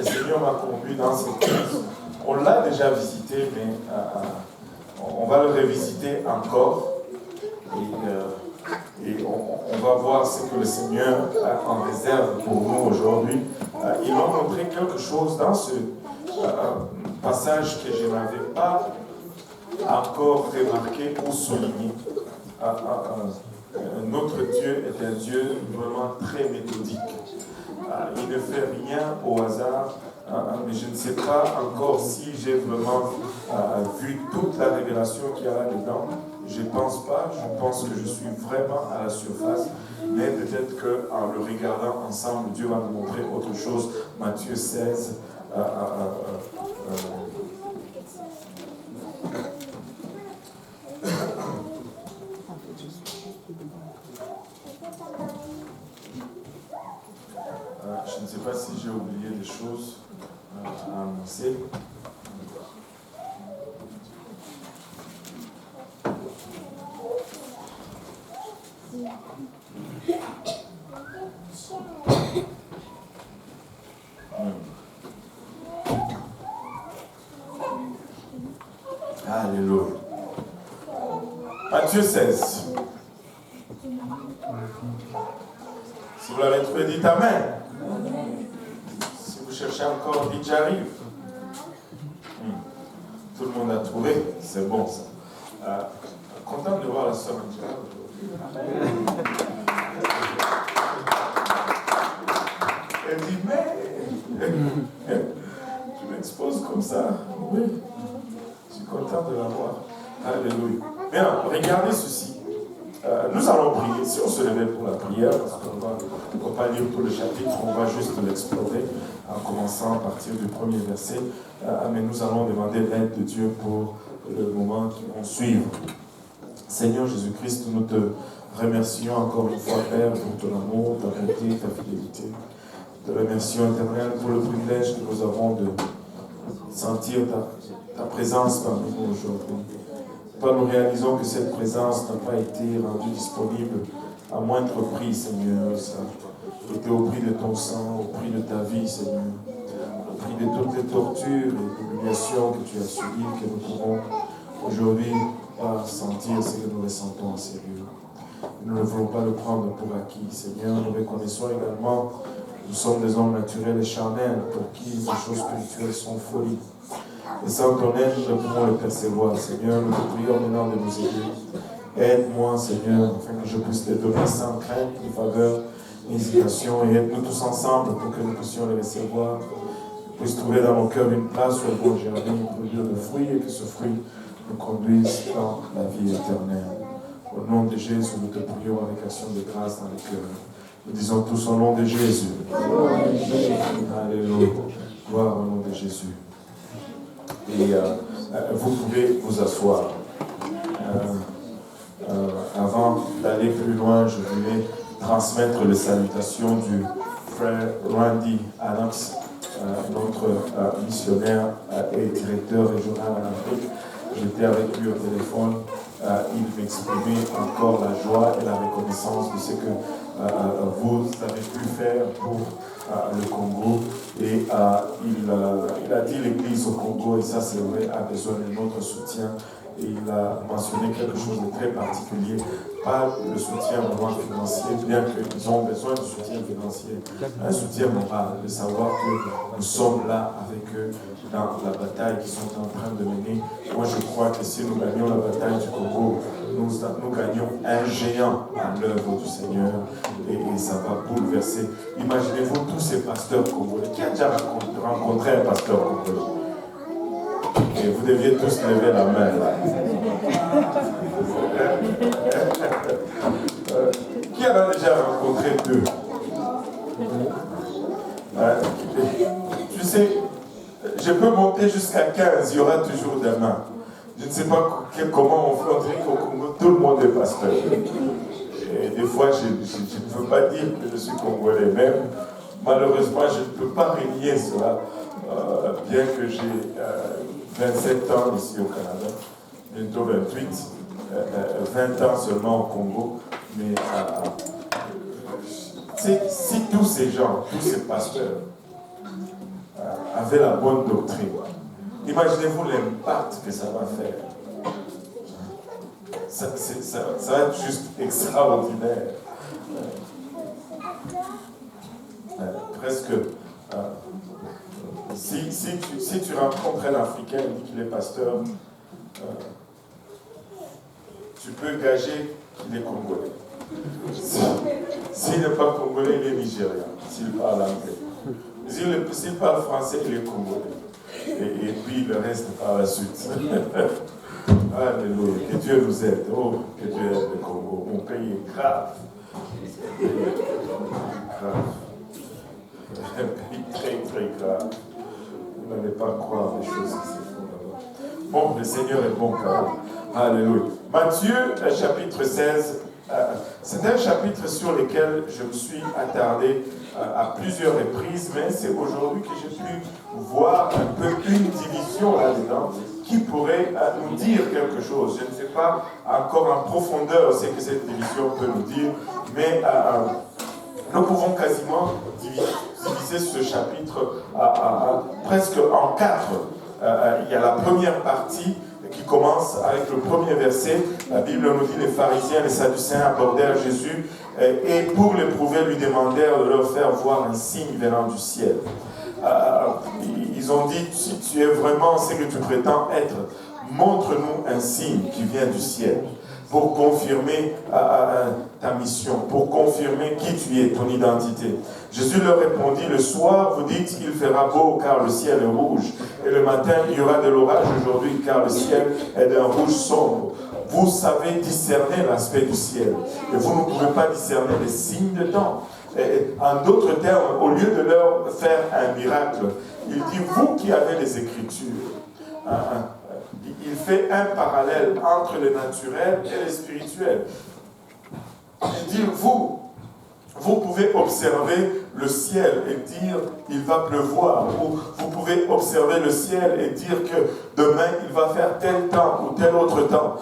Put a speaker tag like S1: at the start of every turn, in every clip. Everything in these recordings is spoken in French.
S1: le Seigneur m'a conduit dans cette place. On l'a déjà visité, mais on va le revisiter encore. Et on va voir ce que le Seigneur a en réserve pour nous aujourd'hui. Il m'a montré quelque chose dans ce passage que je n'avais pas encore remarqué ou souligné. Notre Dieu est un Dieu vraiment très méthodique. Il ne fait rien au hasard, mais je ne sais pas encore si j'ai vraiment vu toute la révélation qu'il y a là-dedans. Je ne pense pas, je pense que je suis vraiment à la surface, mais peut-être qu'en le regardant ensemble, Dieu va nous montrer autre chose. Matthieu 16. Je ne sais pas si j'ai oublié des choses à annoncer. Alléluia. Matthieu 16. Si vous l'avez trouvé, dites Amen. Si vous cherchez encore, dites j'arrive. Tout le monde a trouvé, c'est bon ça. Content de voir la sœur Angela aujourd'hui. Elle dit, mais tu m'exposes comme ça. Oui, je suis content de la voir. Alléluia. Bien, regardez ceci. Nous allons prier. Si on se levait pour la prière, parce qu'on ne va pas lire tout le chapitre, on va juste l'explorer en commençant à partir du premier verset. Mais nous allons demander l'aide de Dieu pour le moment qui vont suivre. Seigneur Jésus-Christ, nous te remercions encore une fois, Père, pour ton amour, ta bonté, ta fidélité. Te remercions, Éternel, pour le privilège que nous avons de sentir ta présence parmi nous aujourd'hui. Toi, nous réalisons que cette présence n'a pas été rendue disponible à moindre prix, Seigneur. Ça a été au prix de ton sang, au prix de ta vie, Seigneur. Au prix de toutes les tortures et l'humiliation que tu as subies, que nous pouvons aujourd'hui pas sentir ce que nous ressentons en ces lieux. Nous ne voulons pas le prendre pour acquis, Seigneur. Nous reconnaissons également que nous sommes des hommes naturels et charnels pour qui les choses spirituelles sont folie. Et sans ton aide, nous ne pouvons le percevoir. Seigneur, nous te prions maintenant de nous aider. Aide-moi, Seigneur, afin que je puisse les donner sans crainte, ni faveur, ni hésitation. Et aide-nous tous ensemble pour que nous puissions les recevoir. Que puisse trouver dans nos cœurs une place où elles vont germer, produire de fruits, et que ce fruit nous conduise dans la vie éternelle. Au nom de Jésus, nous te prions avec action de grâce dans le cœur. Nous disons tous au nom de Jésus. Alléluia. Gloire au nom de Jésus. Et vous pouvez vous asseoir. Avant d'aller plus loin, je voulais transmettre les salutations du frère Randy Adams, notre missionnaire et directeur régional en Afrique. J'étais avec lui au téléphone. Il m'exprimait encore la joie et la reconnaissance de ce que vous avez pu faire pour le Congo. Et il a dit l'Église au Congo, et ça c'est vrai, a besoin de notre soutien. Et il a mentionné quelque chose de très particulier, pas le soutien vraiment financier, bien qu'ils ont besoin de soutien financier, un soutien moral, de savoir que nous sommes là avec eux dans la bataille qu'ils sont en train de mener. Moi je crois que si nous gagnons la bataille du Congo, nous gagnons un géant à l'œuvre du Seigneur, et ça va bouleverser. Imaginez-vous tous ces pasteurs congolais. Qui a déjà rencontré un pasteur congolais? Et vous deviez tous lever la main là. Qui en a déjà rencontré deux? Tu sais, je peux monter jusqu'à 15, il y aura toujours des mains. Je ne sais pas comment on fait, on dirait qu'au Congo, tout le monde est pasteur. Et des fois, je ne veux pas dire que je suis congolais même. Malheureusement, je ne peux pas renier cela, bien que j'ai 27 ans ici au Canada, bientôt 28, 20 ans seulement au Congo. Mais si tous ces gens, tous ces pasteurs, avec la bonne doctrine. Imaginez-vous l'impact que ça va faire. Ça va être juste extraordinaire. Presque, si tu rencontres un Africain et dit qu'il est pasteur, tu peux gager qu'il est congolais. S'il n'est pas congolais, il est nigérien, s'il parle anglais. S'il parle français, il est congolais. Et puis le reste par la suite. Alléluia. Que Dieu nous aide. Oh, que Dieu aide le Congo. Mon pays est grave. Un pays très, très grave. Vous n'allez pas croire les choses qui se font là-bas. Bon, le Seigneur est bon quand même. Alléluia. Matthieu, chapitre 16. C'est un chapitre sur lequel je me suis attardé à plusieurs reprises, mais c'est aujourd'hui que j'ai pu voir un peu une division là-dedans qui pourrait nous dire quelque chose. Je ne sais pas encore en profondeur ce que cette division peut nous dire, mais nous pouvons quasiment diviser ce chapitre presque en 4. Il y a la première partie qui commence avec le premier verset. La Bible nous dit: les pharisiens et les sadducéens abordèrent Jésus et pour l'éprouver lui demandèrent de leur faire voir un signe venant du ciel. Ils ont dit: si tu es vraiment ce que tu prétends être, montre-nous un signe qui vient du ciel pour confirmer ta mission, pour confirmer qui tu es, ton identité. Jésus leur répondit: le soir, vous dites il fera beau car le ciel est rouge, et le matin il y aura de l'orage aujourd'hui car le ciel est d'un rouge sombre. Vous savez discerner l'aspect du ciel, et vous ne pouvez pas discerner les signes de temps. Et en d'autres termes, au lieu de leur faire un miracle, il dit: vous qui avez les Écritures. Il fait un parallèle entre le naturel et le spirituel. Il dit: vous pouvez observer le ciel et dire il va pleuvoir, ou vous pouvez observer le ciel et dire que demain il va faire tel temps ou tel autre temps.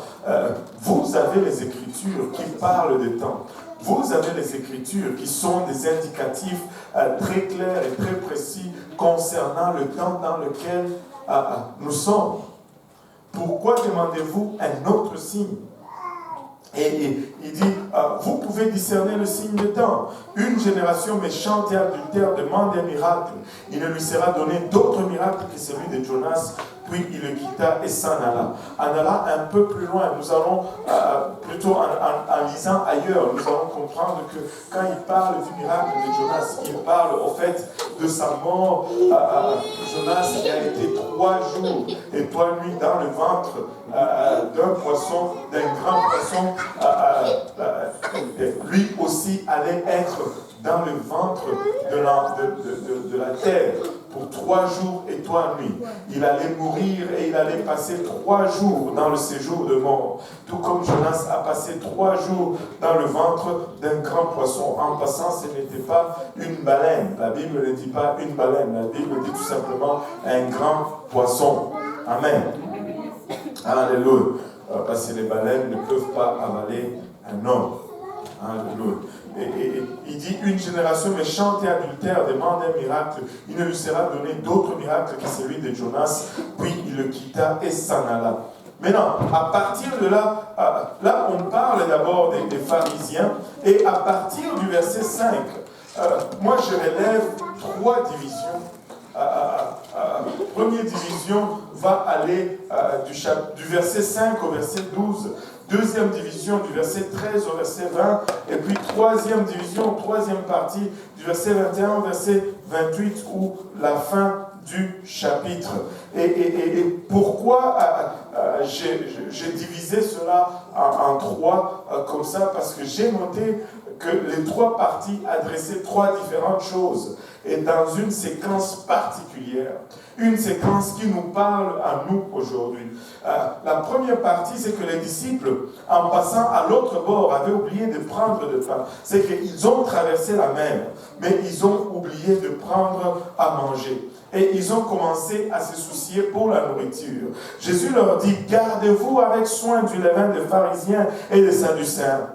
S1: Vous avez les Écritures qui parlent des temps. Vous avez les Écritures qui sont des indicatifs très clairs et très précis concernant le temps dans lequel nous sommes. Pourquoi demandez-vous un autre signe? Et il dit, vous pouvez discerner le signe de temps. Une génération méchante et adultère demande un miracle. Il ne lui sera donné d'autre miracle que celui de Jonas. Puis il le quitta et s'en alla. En allant un peu plus loin, nous allons, plutôt en lisant ailleurs, nous allons comprendre que quand il parle du miracle de Jonas, il parle au fait de sa mort. Jonas qui a été 3 jours et 3 nuits dans le ventre d'un poisson, d'un grand poisson. Lui aussi allait être dans le ventre de la terre pour 3 jours et 3 nuits. Il allait mourir et il allait passer 3 jours dans le séjour de mort. Tout comme Jonas a passé 3 jours dans le ventre d'un grand poisson. En passant, ce n'était pas une baleine. La Bible ne dit pas une baleine. La Bible dit tout simplement un grand poisson. Amen. Alléluia. Parce que les baleines ne peuvent pas avaler un homme. Alléluia. Et il dit: une génération méchante et adultère demande un miracle. Il ne lui sera donné d'autre miracle que celui de Jonas. Puis il le quitta et s'en alla. Maintenant, à partir de là, là on parle d'abord des pharisiens. Et à partir du verset 5, moi je relève 3 divisions. Première division va aller du verset 5 au verset 12. Deuxième division du verset 13 au verset 20. Et puis troisième division, troisième partie du verset 21 au verset 28, ou la fin du chapitre. Et pourquoi j'ai divisé cela en 3 comme ça? Parce que j'ai noté que les 3 parties adressaient 3 différentes choses, et dans une séquence particulière, une séquence qui nous parle à nous aujourd'hui. La première partie, c'est que les disciples, en passant à l'autre bord, avaient oublié de prendre le pain. C'est qu'ils ont traversé la mer, mais ils ont oublié de prendre à manger. Et ils ont commencé à se soucier pour la nourriture. Jésus leur dit: gardez-vous avec soin du levain des pharisiens et des sadducéens.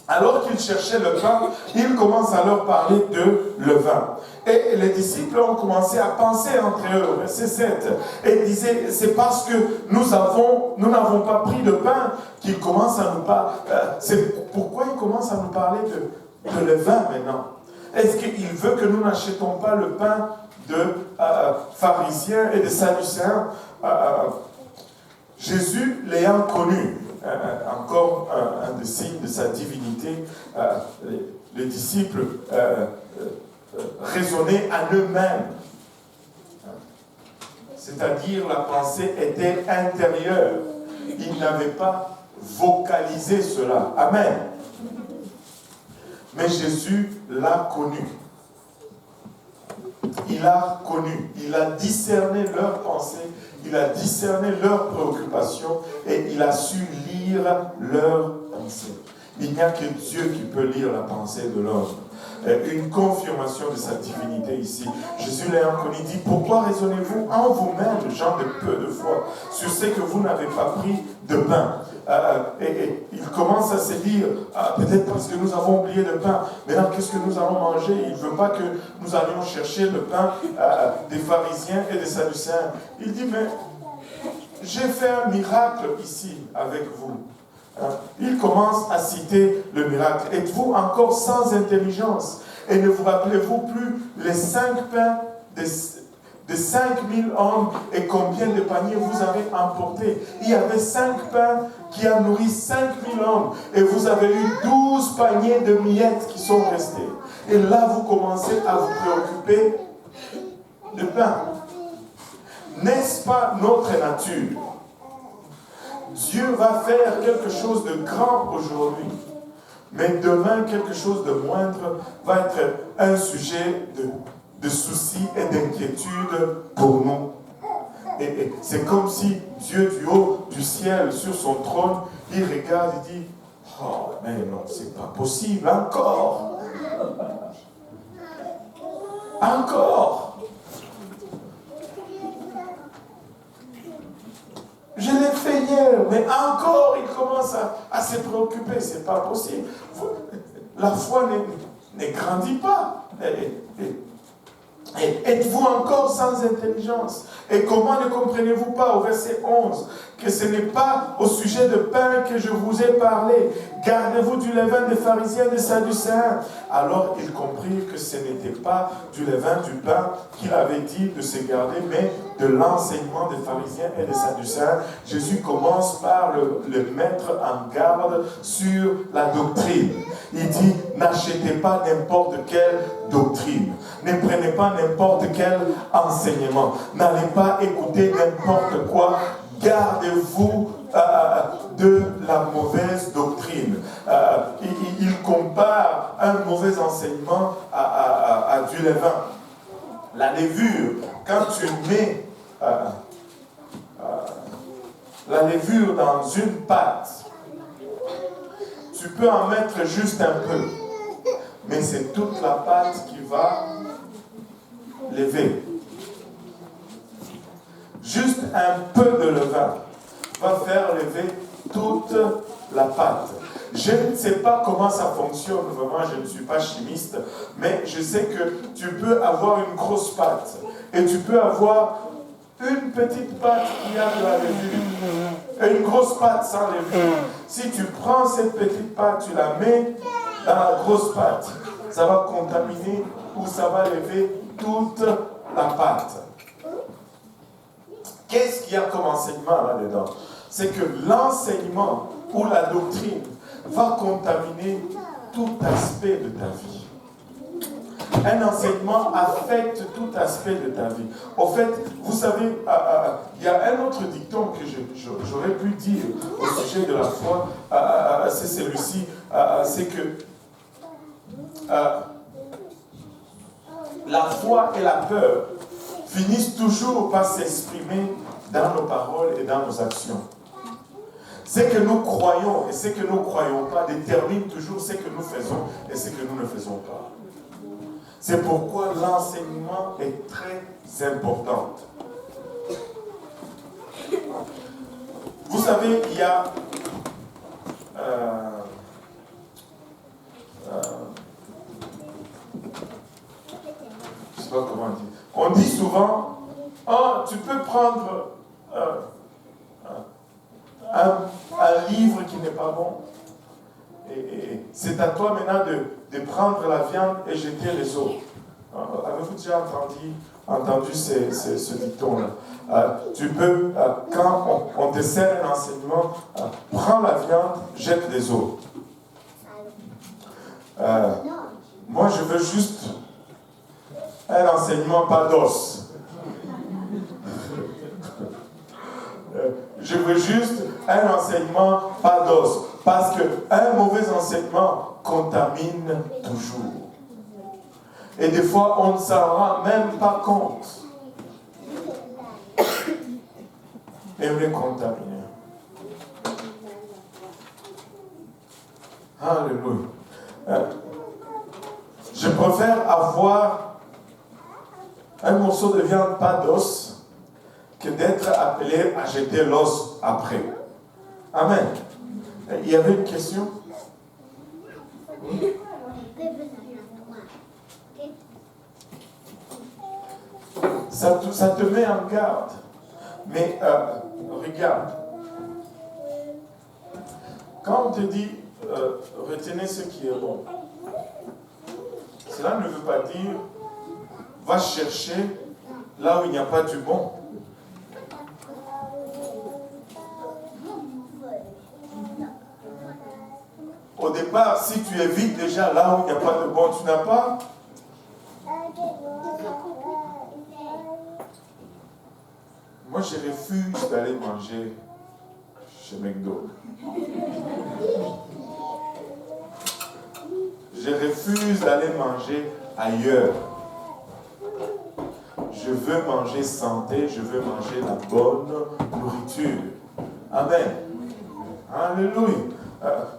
S1: Alors qu'ils cherchaient le pain, il commence à leur parler de levain. Et les disciples ont commencé à penser entre eux, verset 7, et disaient, c'est parce que nous n'avons pas pris de pain qu'ils commencent à nous parler. C'est pourquoi ils commencent à nous parler de levain maintenant. Est-ce qu'il veut que nous n'achetons pas le pain de pharisiens et de sadducéens? Jésus l'ayant connu, encore un des signes de sa divinité, les disciples raisonnaient à eux-mêmes. C'est-à-dire la pensée était intérieure. Ils n'avaient pas vocalisé cela. Amen. Mais Jésus l'a connu. Il a connu, il a discerné leurs pensées, il a discerné leurs préoccupations et il a su lire leurs pensées. Il n'y a que Dieu qui peut lire la pensée de l'homme. Une confirmation de sa divinité ici. Jésus l'a connu, dit, pourquoi raisonnez-vous en vous-même, gens de peu de foi, sur ce que vous n'avez pas pris de pain? Et il commence à se dire, peut-être parce que nous avons oublié le pain, maintenant qu'est-ce que nous allons manger? Il ne veut pas que nous allions chercher le pain des pharisiens et des sadducéens. Il dit, mais j'ai fait un miracle ici avec vous. Il commence à citer le miracle. Êtes-vous encore sans intelligence? Et ne vous rappelez-vous plus les 5 pains de 5000 hommes et combien de paniers vous avez emportés? Il y avait 5 pains qui a nourri 5000 hommes et vous avez eu 12 paniers de miettes qui sont restés. Et là, vous commencez à vous préoccuper de pain. N'est-ce pas notre nature? Dieu va faire quelque chose de grand aujourd'hui, mais demain, quelque chose de moindre va être un sujet de soucis et d'inquiétude pour nous. Et c'est comme si Dieu du haut du ciel, sur son trône, il regarde et dit, oh, mais non, c'est pas possible, encore. Encore. Je l'ai fait hier, mais encore il commence à se préoccuper. C'est pas possible. La foi ne grandit pas. Et êtes-vous encore sans intelligence? Et comment ne comprenez-vous pas, au verset 11, que ce n'est pas au sujet de pain que je vous ai parlé? Gardez-vous du levain des pharisiens et des sadducéens. Alors il comprit que ce n'était pas du levain du pain qu'il avait dit de se garder, mais de l'enseignement des pharisiens et des sadducéens. Jésus commence par le mettre en garde sur la doctrine. Il dit, n'achetez pas n'importe quelle doctrine. Ne prenez pas n'importe quel enseignement. N'allez pas écouter n'importe quoi. Gardez-vous de la mauvaise doctrine. Il compare un mauvais enseignement à du levain. La levure, quand tu mets la levure dans une pâte, tu peux en mettre juste un peu, mais c'est toute la pâte qui va lever. Juste un peu de levain va faire lever toute la pâte. Je ne sais pas comment ça fonctionne, vraiment, je ne suis pas chimiste, mais je sais que tu peux avoir une grosse pâte et tu peux avoir une petite pâte qui a de la levure et une grosse pâte sans levure. Si tu prends cette petite pâte, tu la mets dans la grosse pâte, ça va contaminer ou ça va lever toute la pâte. Qu'est-ce qu'il y a comme enseignement là-dedans? C'est que l'enseignement ou la doctrine va contaminer tout aspect de ta vie. Un enseignement affecte tout aspect de ta vie. Au fait, vous savez, il y a un autre dicton que j'aurais pu dire au sujet de la foi, c'est celui-ci, c'est que la foi et la peur finissent toujours par s'exprimer dans nos paroles et dans nos actions. Ce que nous croyons et ce que nous ne croyons pas détermine toujours ce que nous faisons et ce que nous ne faisons pas. C'est pourquoi l'enseignement est très important. Vous savez, il y a souvent, oh, tu peux prendre un livre qui n'est pas bon. Et c'est à toi maintenant de prendre la viande et jeter les os. Avez-vous déjà entendu ce dicton-là? Tu peux, quand on te sert un enseignement, prends la viande, jette les os. Moi, je veux juste un enseignement, pas d'os. Je veux juste un enseignement, pas d'os. Parce qu'un mauvais enseignement contamine toujours. Et des fois, on ne s'en rend même pas compte. Et on est contaminé. Alléluia. Je préfère avoir un morceau de viande pas d'os que d'être appelé à jeter l'os après. Amen. Il y avait une question? Ça te met en garde. Mais regarde. Quand on te dit retenez ce qui est bon, cela ne veut pas dire va chercher là où il n'y a pas du bon. Au départ, si tu évites déjà là où il n'y a pas de bon, tu n'as pas. Moi, je refuse d'aller manger chez McDo. Je refuse d'aller manger ailleurs. Je veux manger santé, je veux manger la bonne nourriture. Amen. Alléluia.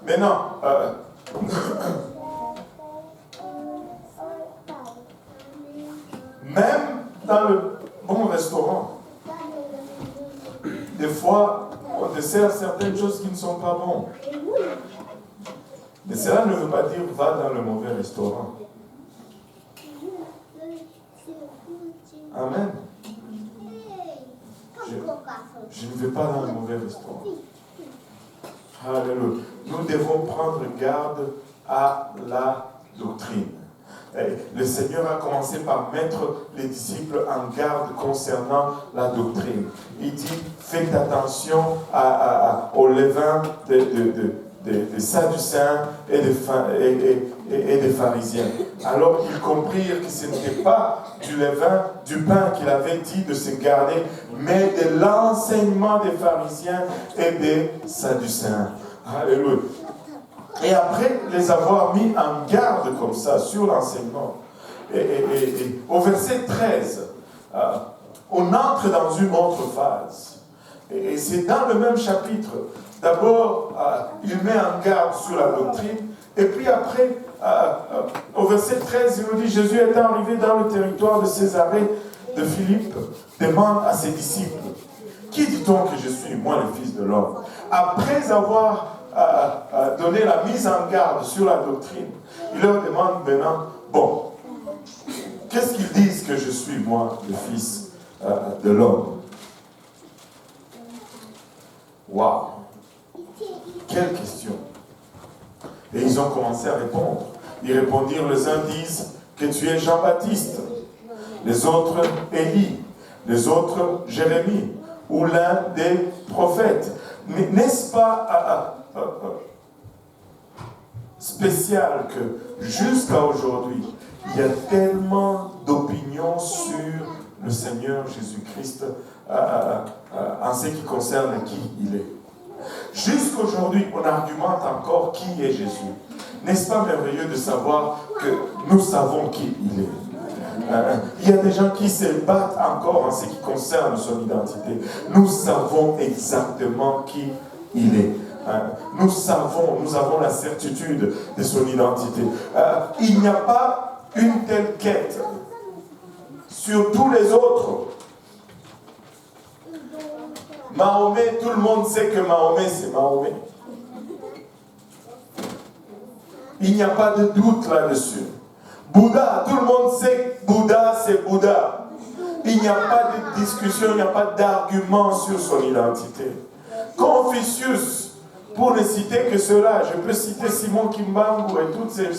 S1: Maintenant, même dans le bon restaurant, des fois, on te sert certaines choses qui ne sont pas bonnes. Mais cela ne veut pas dire va dans le mauvais restaurant. Amen. Je ne vais pas dans le mauvais restaurant. Alléluia. Nous devons prendre garde à la doctrine. Et le Seigneur a commencé par mettre les disciples en garde concernant la doctrine. Il dit, faites attention au levain des Sadducéens et des pharisiens. Alors ils comprirent que ce n'était pas du levain, du pain qu'il avait dit de se garder, mais de l'enseignement des pharisiens et des Sadducéens. Alléluia. Et après les avoir mis en garde comme ça sur l'enseignement, et au verset 13, on entre dans une autre phase. Et c'est dans le même chapitre. D'abord, il met en garde sur la doctrine, et puis après, au verset 13, il nous dit, Jésus étant arrivé dans le territoire de Césarée de Philippe, demande à ses disciples, qui dit-on que je suis, moi le Fils de l'homme? Après avoir donné la mise en garde sur la doctrine, il leur demande maintenant, bon, qu'est-ce qu'ils disent que je suis, moi, le Fils de l'homme? Waouh! Quelle question! Et ils ont commencé à répondre. Ils répondirent, les uns disent que tu es Jean-Baptiste, les autres Élie, les autres Jérémie, ou l'un des prophètes. N'est-ce pas spécial que jusqu'à aujourd'hui, il y a tellement d'opinions sur le Seigneur Jésus-Christ en ce qui concerne qui il est. Jusqu'aujourd'hui, on argumente encore qui est Jésus. N'est-ce pas merveilleux de savoir que nous savons qui il est? Il y a des gens qui se battent encore en ce qui concerne son identité. Nous savons exactement qui il est. Nous avons la certitude de son identité. Il n'y a pas une telle quête sur tous les autres. Mahomet, tout le monde sait que Mahomet, c'est Mahomet. Il n'y a pas de doute là-dessus. Bouddha, tout le monde sait que Bouddha, c'est Bouddha. Il n'y a pas de discussion, il n'y a pas d'argument sur son identité. Confucius, pour ne citer que cela, je peux citer Simon Kimbangu et tous ces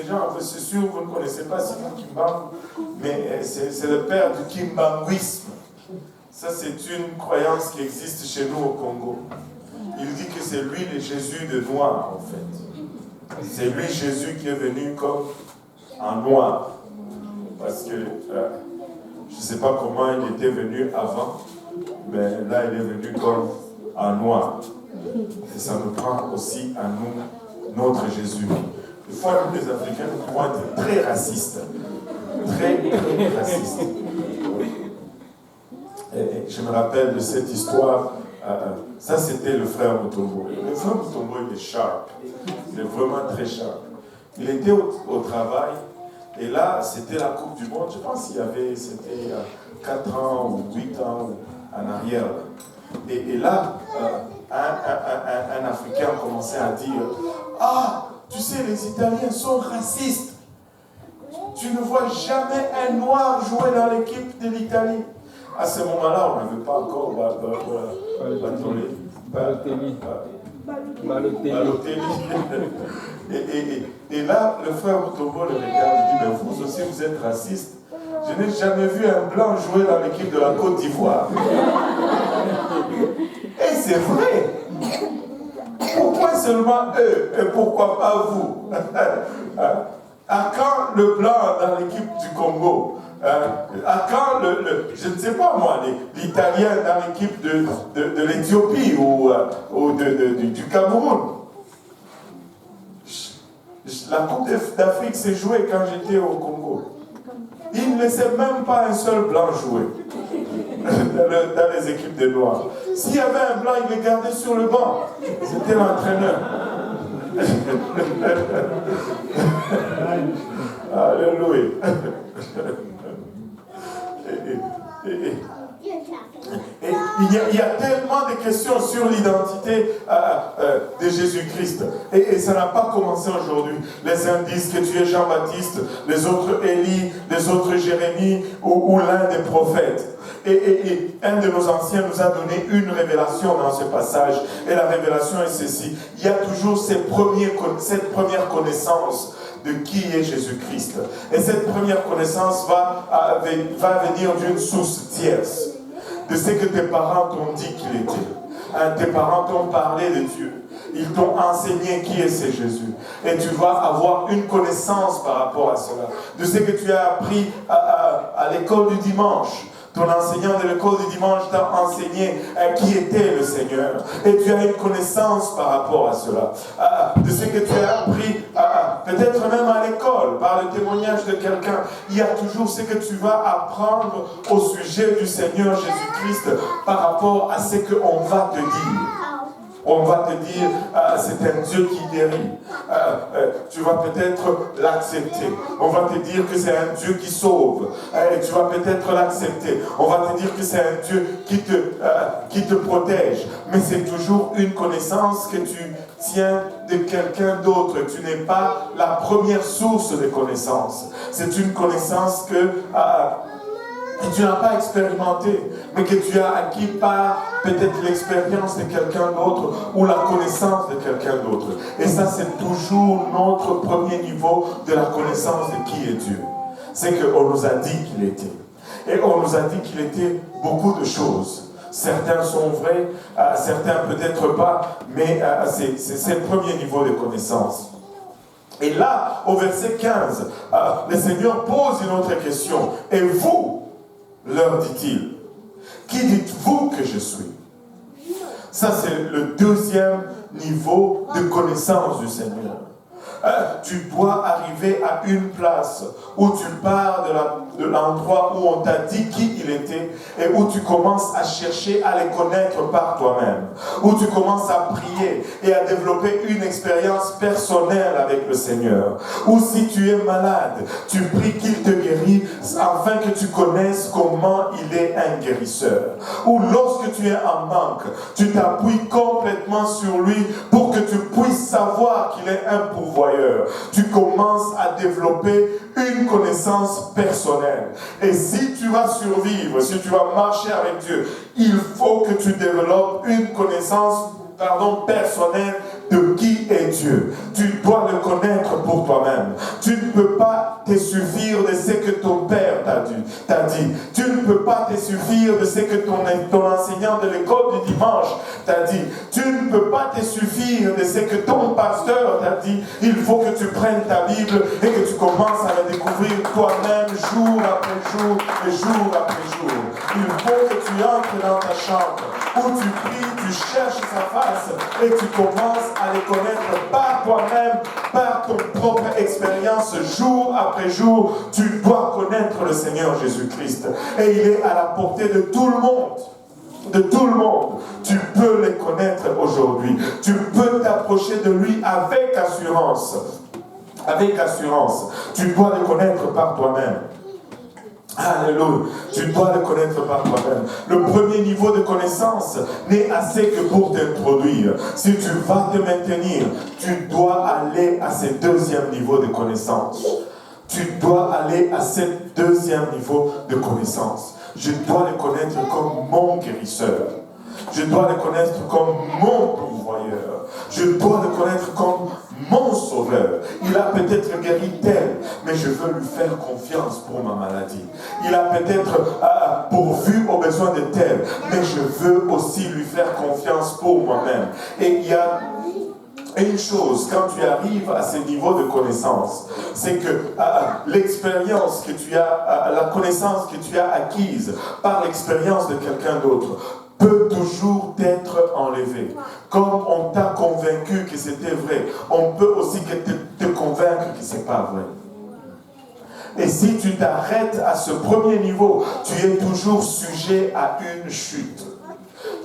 S1: gens, c'est sûr, vous ne connaissez pas Simon Kimbangu, mais c'est le père du Kimbanguisme. Ça, c'est une croyance qui existe chez nous au Congo. Il dit que c'est lui le Jésus de noir, en fait. C'est lui Jésus qui est venu comme en noir. Parce que je ne sais pas comment il était venu avant, mais là, il est venu comme en noir. Et ça nous prend aussi à nous, notre Jésus. Des fois, nous, les Africains, nous pouvons être très racistes. Très, très racistes. Et je me rappelle de cette histoire. Ça, c'était le frère Mutombo. Le frère Mutombo, il est sharp. Il est vraiment très sharp. Il était au travail. Et là, c'était la Coupe du Monde. Je pense qu'il y avait, c'était 4 ans ou 8 ans en arrière. Et là, un Africain commençait à dire « Ah, tu sais, les Italiens sont racistes. Tu ne vois jamais un noir jouer dans l'équipe de l'Italie. » À ce moment-là, on n'avait pas encore Balotelli. Et là, le frère Mutombo le regarde et dit, mais vous aussi, vous êtes raciste. Je n'ai jamais vu un blanc jouer dans l'équipe de la Côte d'Ivoire. Et c'est vrai. Pourquoi seulement eux et pourquoi pas vous? À quand le blanc dans l'équipe du Congo? À quand je ne sais pas moi, l'Italien dans l'équipe de l'Éthiopie ou du Cameroun? La Coupe d'Afrique s'est jouée quand j'étais au Congo. Il ne laissait même pas un seul blanc jouer dans les équipes de noirs. S'il y avait un blanc, il les gardait sur le banc. C'était l'entraîneur. Alléluia. Il y a tellement de questions sur l'identité de Jésus-Christ. Et ça n'a pas commencé aujourd'hui. Les uns disent que tu es Jean-Baptiste, les autres Élie, les autres Jérémie ou l'un des prophètes. Et un de nos anciens nous a donné une révélation dans ce passage. Et la révélation est ceci. Il y a toujours cette première connaissance de qui est Jésus-Christ. Et cette première connaissance va venir d'une source tierce. De ce que tes parents t'ont dit qu'il était. Tes parents t'ont parlé de Dieu. Ils t'ont enseigné qui est ce Jésus. Et tu vas avoir une connaissance par rapport à cela. De ce que tu as appris à l'école du dimanche. Ton enseignant de l'école du dimanche t'a enseigné qui était le Seigneur. Et tu as une connaissance par rapport à cela. De ce que tu as appris, peut-être même à l'école, par le témoignage de quelqu'un. Il y a toujours ce que tu vas apprendre au sujet du Seigneur Jésus-Christ par rapport à ce qu'on va te dire. On va te dire, c'est un Dieu qui guérit. Tu vas peut-être l'accepter. On va te dire que c'est un Dieu qui sauve. Et tu vas peut-être l'accepter. On va te dire que c'est un Dieu qui te protège. Mais c'est toujours une connaissance que tu tiens de quelqu'un d'autre. Tu n'es pas la première source de connaissance. C'est une connaissance que tu n'as pas expérimenté, mais que tu as acquis par peut-être l'expérience de quelqu'un d'autre ou la connaissance de quelqu'un d'autre. Et ça, c'est toujours notre premier niveau de la connaissance de qui est Dieu. C'est qu'on nous a dit qu'il était. Et on nous a dit qu'il était beaucoup de choses. Certains sont vrais, certains peut-être pas, mais c'est le premier niveau de connaissance. Et là, au verset 15, le Seigneur pose une autre question. Et vous, leur dit-il, qui dites-vous que je suis? Ça, c'est le deuxième niveau de connaissance du Seigneur. Tu dois arriver à une place où tu pars de l'endroit où on t'a dit qui il était et où tu commences à chercher à les connaître par toi-même. Où tu commences à prier et à développer une expérience personnelle avec le Seigneur. Ou si tu es malade, tu pries qu'il te guérisse afin que tu connaisses comment il est un guérisseur. Ou lorsque tu es en manque, tu t'appuies complètement sur lui pour que tu puisses savoir qu'il est un pourvoyeur. pourvoyeur. Tu commences à développer une connaissance personnelle. Et si tu vas survivre, si tu vas marcher avec Dieu, il faut que tu développes une connaissance personnelle de qui est Dieu. Tu dois le connaître pour toi-même. Tu ne peux pas te suffire de ce que ton père t'a dit. Tu ne peux pas te suffire de ce que ton enseignant de l'école du dimanche t'a dit. Tu ne peux pas te suffire de ce que ton pasteur t'a dit. Il faut que tu prennes ta Bible et que tu commences à la découvrir toi-même jour après jour et jour après jour. Il faut que tu entres dans ta chambre où tu pries, tu cherches sa face et tu commences à les connaître par toi-même, par ton propre expérience, jour après jour. Tu dois connaître le Seigneur Jésus-Christ. Et il est à la portée de tout le monde. De tout le monde. Tu peux le connaître aujourd'hui. Tu peux t'approcher de lui avec assurance. Avec assurance. Tu dois le connaître par toi-même. Alléluia. Tu dois le connaître par toi-même. Le premier niveau de connaissance n'est assez que pour t'introduire. Si tu vas te maintenir, tu dois aller à ce deuxième niveau de connaissance. Tu dois aller à ce deuxième niveau de connaissance. Je dois le connaître comme mon guérisseur. Je dois le connaître comme mon pourvoyeur. Je dois le connaître comme mon sauveur. Il a peut-être guéri tel, mais je veux lui faire confiance pour ma maladie. Il a peut-être pourvu aux besoins de tel, mais je veux aussi lui faire confiance pour moi-même. Et il y a une chose, quand tu arrives à ce niveau de connaissance, c'est que l'expérience que tu as, la connaissance que tu as acquise par l'expérience de quelqu'un d'autre, peut toujours être enlevée. Comme on t'a convaincu que c'était vrai, on peut aussi te convaincre que ce n'est pas vrai. Et si tu t'arrêtes à ce premier niveau, tu es toujours sujet à une chute.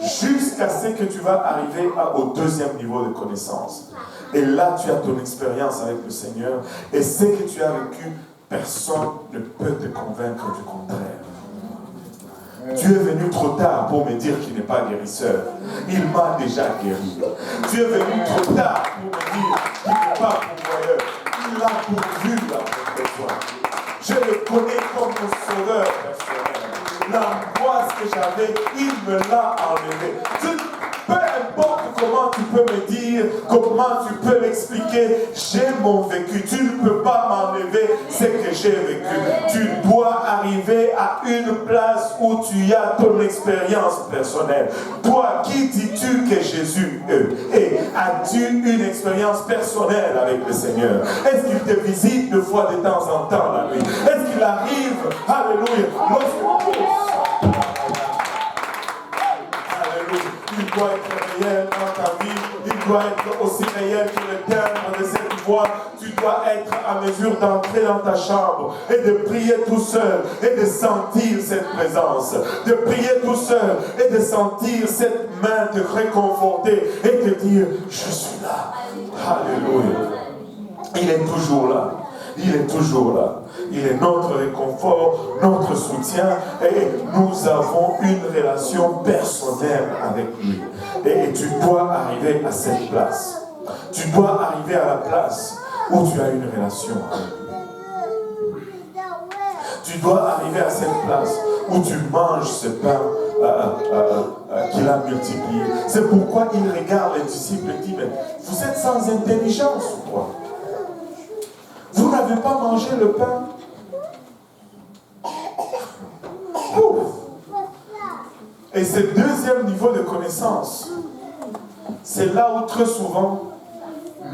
S1: Jusqu'à ce que tu vas arriver au deuxième niveau de connaissance. Et là, tu as ton expérience avec le Seigneur. Et ce que tu as vécu, personne ne peut te convaincre du contraire. Tu es venu trop tard pour me dire qu'il n'est pas guérisseur. Il m'a déjà guéri. Tu es venu trop tard pour me dire qu'il n'est pas pourvoyeur. Il a pourvu à mon besoin. Je le connais comme mon sauveur personnel. L'angoisse que j'avais, il me l'a enlevé. Peu importe comment tu peux me dire, comment tu peux m'expliquer, j'ai mon vécu. Tu ne peux pas m'enlever ce que j'ai vécu. Tu dois arriver à une place où tu as ton expérience personnelle. Toi, qui dis-tu que Jésus est? Et as-tu une expérience personnelle avec le Seigneur? Est-ce qu'il te visite de fois de temps en temps la nuit? Est-ce qu'il arrive, alléluia, il doit être réel dans ta vie, il doit être aussi réel que le terme de cette voix. Tu dois être à mesure d'entrer dans ta chambre et de prier tout seul et de sentir cette présence, de prier tout seul et de sentir cette main te réconforter et te dire, je suis là. Alléluia. Il est toujours là. Il est toujours là. Il est notre réconfort, notre soutien, et nous avons une relation personnelle avec lui. Et tu dois arriver à cette place. Tu dois arriver à la place où tu as une relation avec lui. Tu dois arriver à cette place où tu manges ce pain qu'il a multiplié. C'est pourquoi il regarde les disciples et dit, mais vous êtes sans intelligence ou quoi? Vous n'avez pas mangé le pain? Et ce deuxième niveau de connaissance, c'est là où très souvent,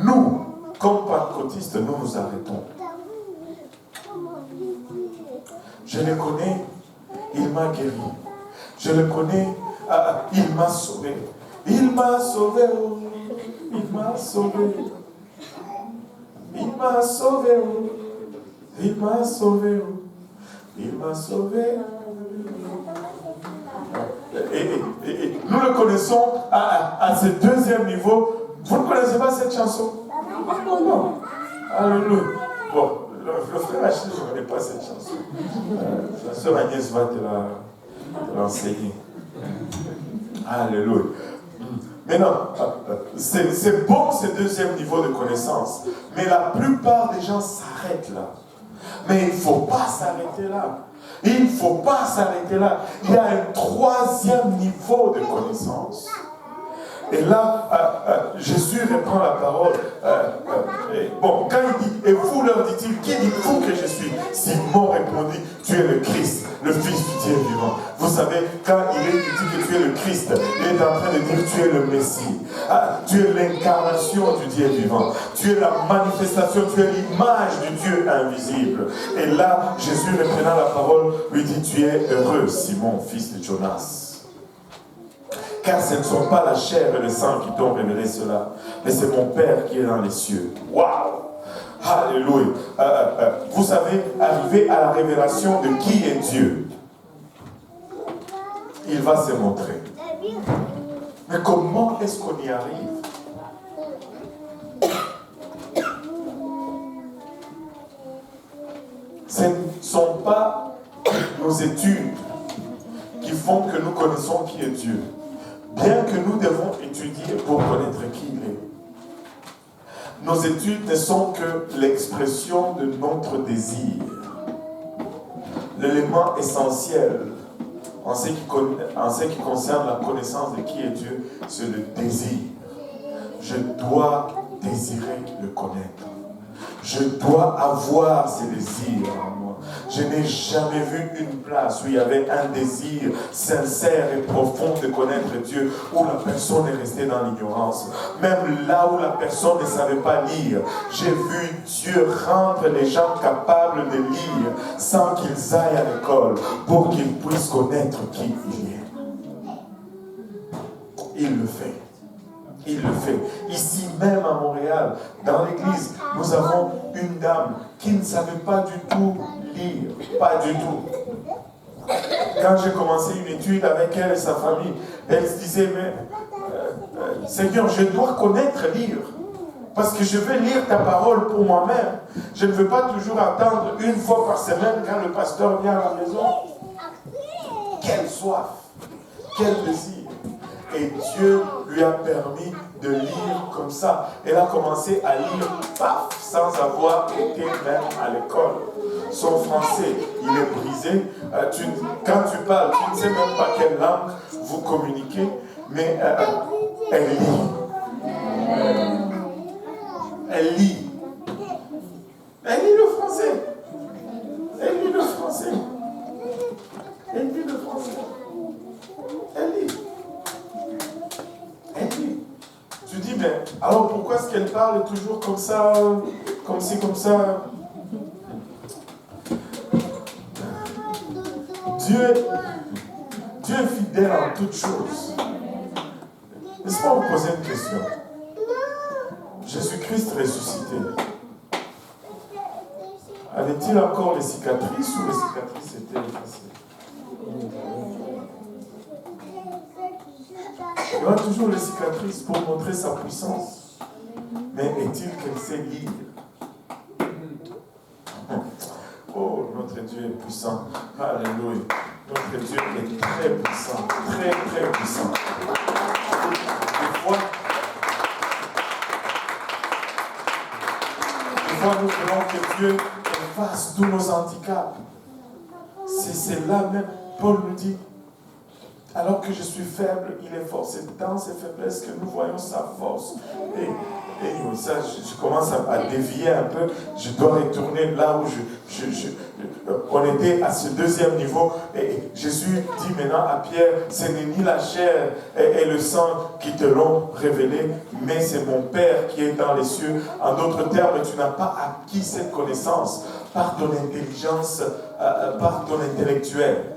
S1: nous, comme pentecôtistes, nous nous arrêtons. Je le connais, il m'a guéri. Je le connais, il m'a sauvé. Il m'a sauvé, il m'a sauvé. Il m'a sauvé, il m'a sauvé, il m'a sauvé. Et nous le connaissons à ce deuxième niveau. Vous ne connaissez pas cette chanson? Non. Alléluia. Bon, le frère Achille ne connaît pas cette chanson. La sœur Agnès va te l'enseigner. Alléluia. Maintenant, c'est bon ce deuxième niveau de connaissance, mais la plupart des gens s'arrêtent là. Mais il ne faut pas s'arrêter là. Il ne faut pas s'arrêter là. Il y a un troisième niveau de connaissance. Et là, Jésus reprend la parole. Bon, quand il dit, et vous leur dit-il, qui dites-vous que je suis? Simon répondit, tu es le Christ, le Fils du Dieu vivant. Vous savez, quand il dit que tu es le Christ, il est en train de dire, tu es le Messie. Tu es l'incarnation du Dieu vivant. Tu es la manifestation, tu es l'image du Dieu invisible. Et là, Jésus reprenant la parole, lui dit, tu es heureux, Simon, fils de Jonas. Car ce ne sont pas la chair et le sang qui t'ont révélé cela, mais c'est mon Père qui est dans les cieux. Waouh! Alléluia! Vous savez, arriver à la révélation de qui est Dieu, il va se montrer. Mais comment est-ce qu'on y arrive? Ce ne sont pas nos études qui font que nous connaissons qui est Dieu. Bien que nous devons étudier pour connaître qui il est. Nos études ne sont que l'expression de notre désir. L'élément essentiel en ce qui concerne la connaissance de qui est Dieu, c'est le désir. Je dois désirer le connaître. Je dois avoir ces désirs en moi. Je n'ai jamais vu une place où il y avait un désir sincère et profond de connaître Dieu, où la personne est restée dans l'ignorance. Même là où la personne ne savait pas lire, j'ai vu Dieu rendre les gens capables de lire sans qu'ils aillent à l'école, pour qu'ils puissent connaître qui il est. Il le fait. Il le fait. Ici même à Montréal, dans l'église, nous avons une dame qui ne savait pas du tout lire. Pas du tout. Quand j'ai commencé une étude avec elle et sa famille, elle se disait, mais Seigneur, je dois connaître lire. Parce que je veux lire ta parole pour moi-même. Je ne veux pas toujours attendre une fois par semaine quand le pasteur vient à la maison. Quelle soif, quel désir. Et Dieu lui a permis de lire comme ça. Elle a commencé à lire, paf, sans avoir été même à l'école. Son français, il est brisé. Quand tu parles, tu ne sais même pas quelle langue vous communiquez, mais elle lit. Elle lit. Elle lit le français. Elle lit le français. Elle lit le français. Elle lit. Elle lit. Tu dis, mais alors pourquoi est-ce qu'elle parle toujours comme ça, comme ci, comme ça? Dieu est fidèle en toutes choses. Laisse-moi vous poser une question. Jésus-Christ ressuscité, avait-il encore les cicatrices ou les cicatrices étaient effacées? Il y aura toujours les cicatrices pour montrer sa puissance. Mais est-il qu'elle sait lire? Oh, notre Dieu est puissant. Alléluia. Notre Dieu est très puissant. Très, très puissant. Des fois, nous voulons que Dieu efface tous nos handicaps. C'est là même, Paul nous dit, alors que je suis faible, il est fort. C'est dans ses faiblesses que nous voyons sa force. Et ça, je commence à dévier un peu. Je dois retourner là où on était à ce deuxième niveau. Et Jésus dit maintenant à Pierre, ce n'est ni la chair et le sang qui te l'ont révélé, mais c'est mon Père qui est dans les cieux. En d'autres termes, tu n'as pas acquis cette connaissance par ton intelligence, par ton intellectuel.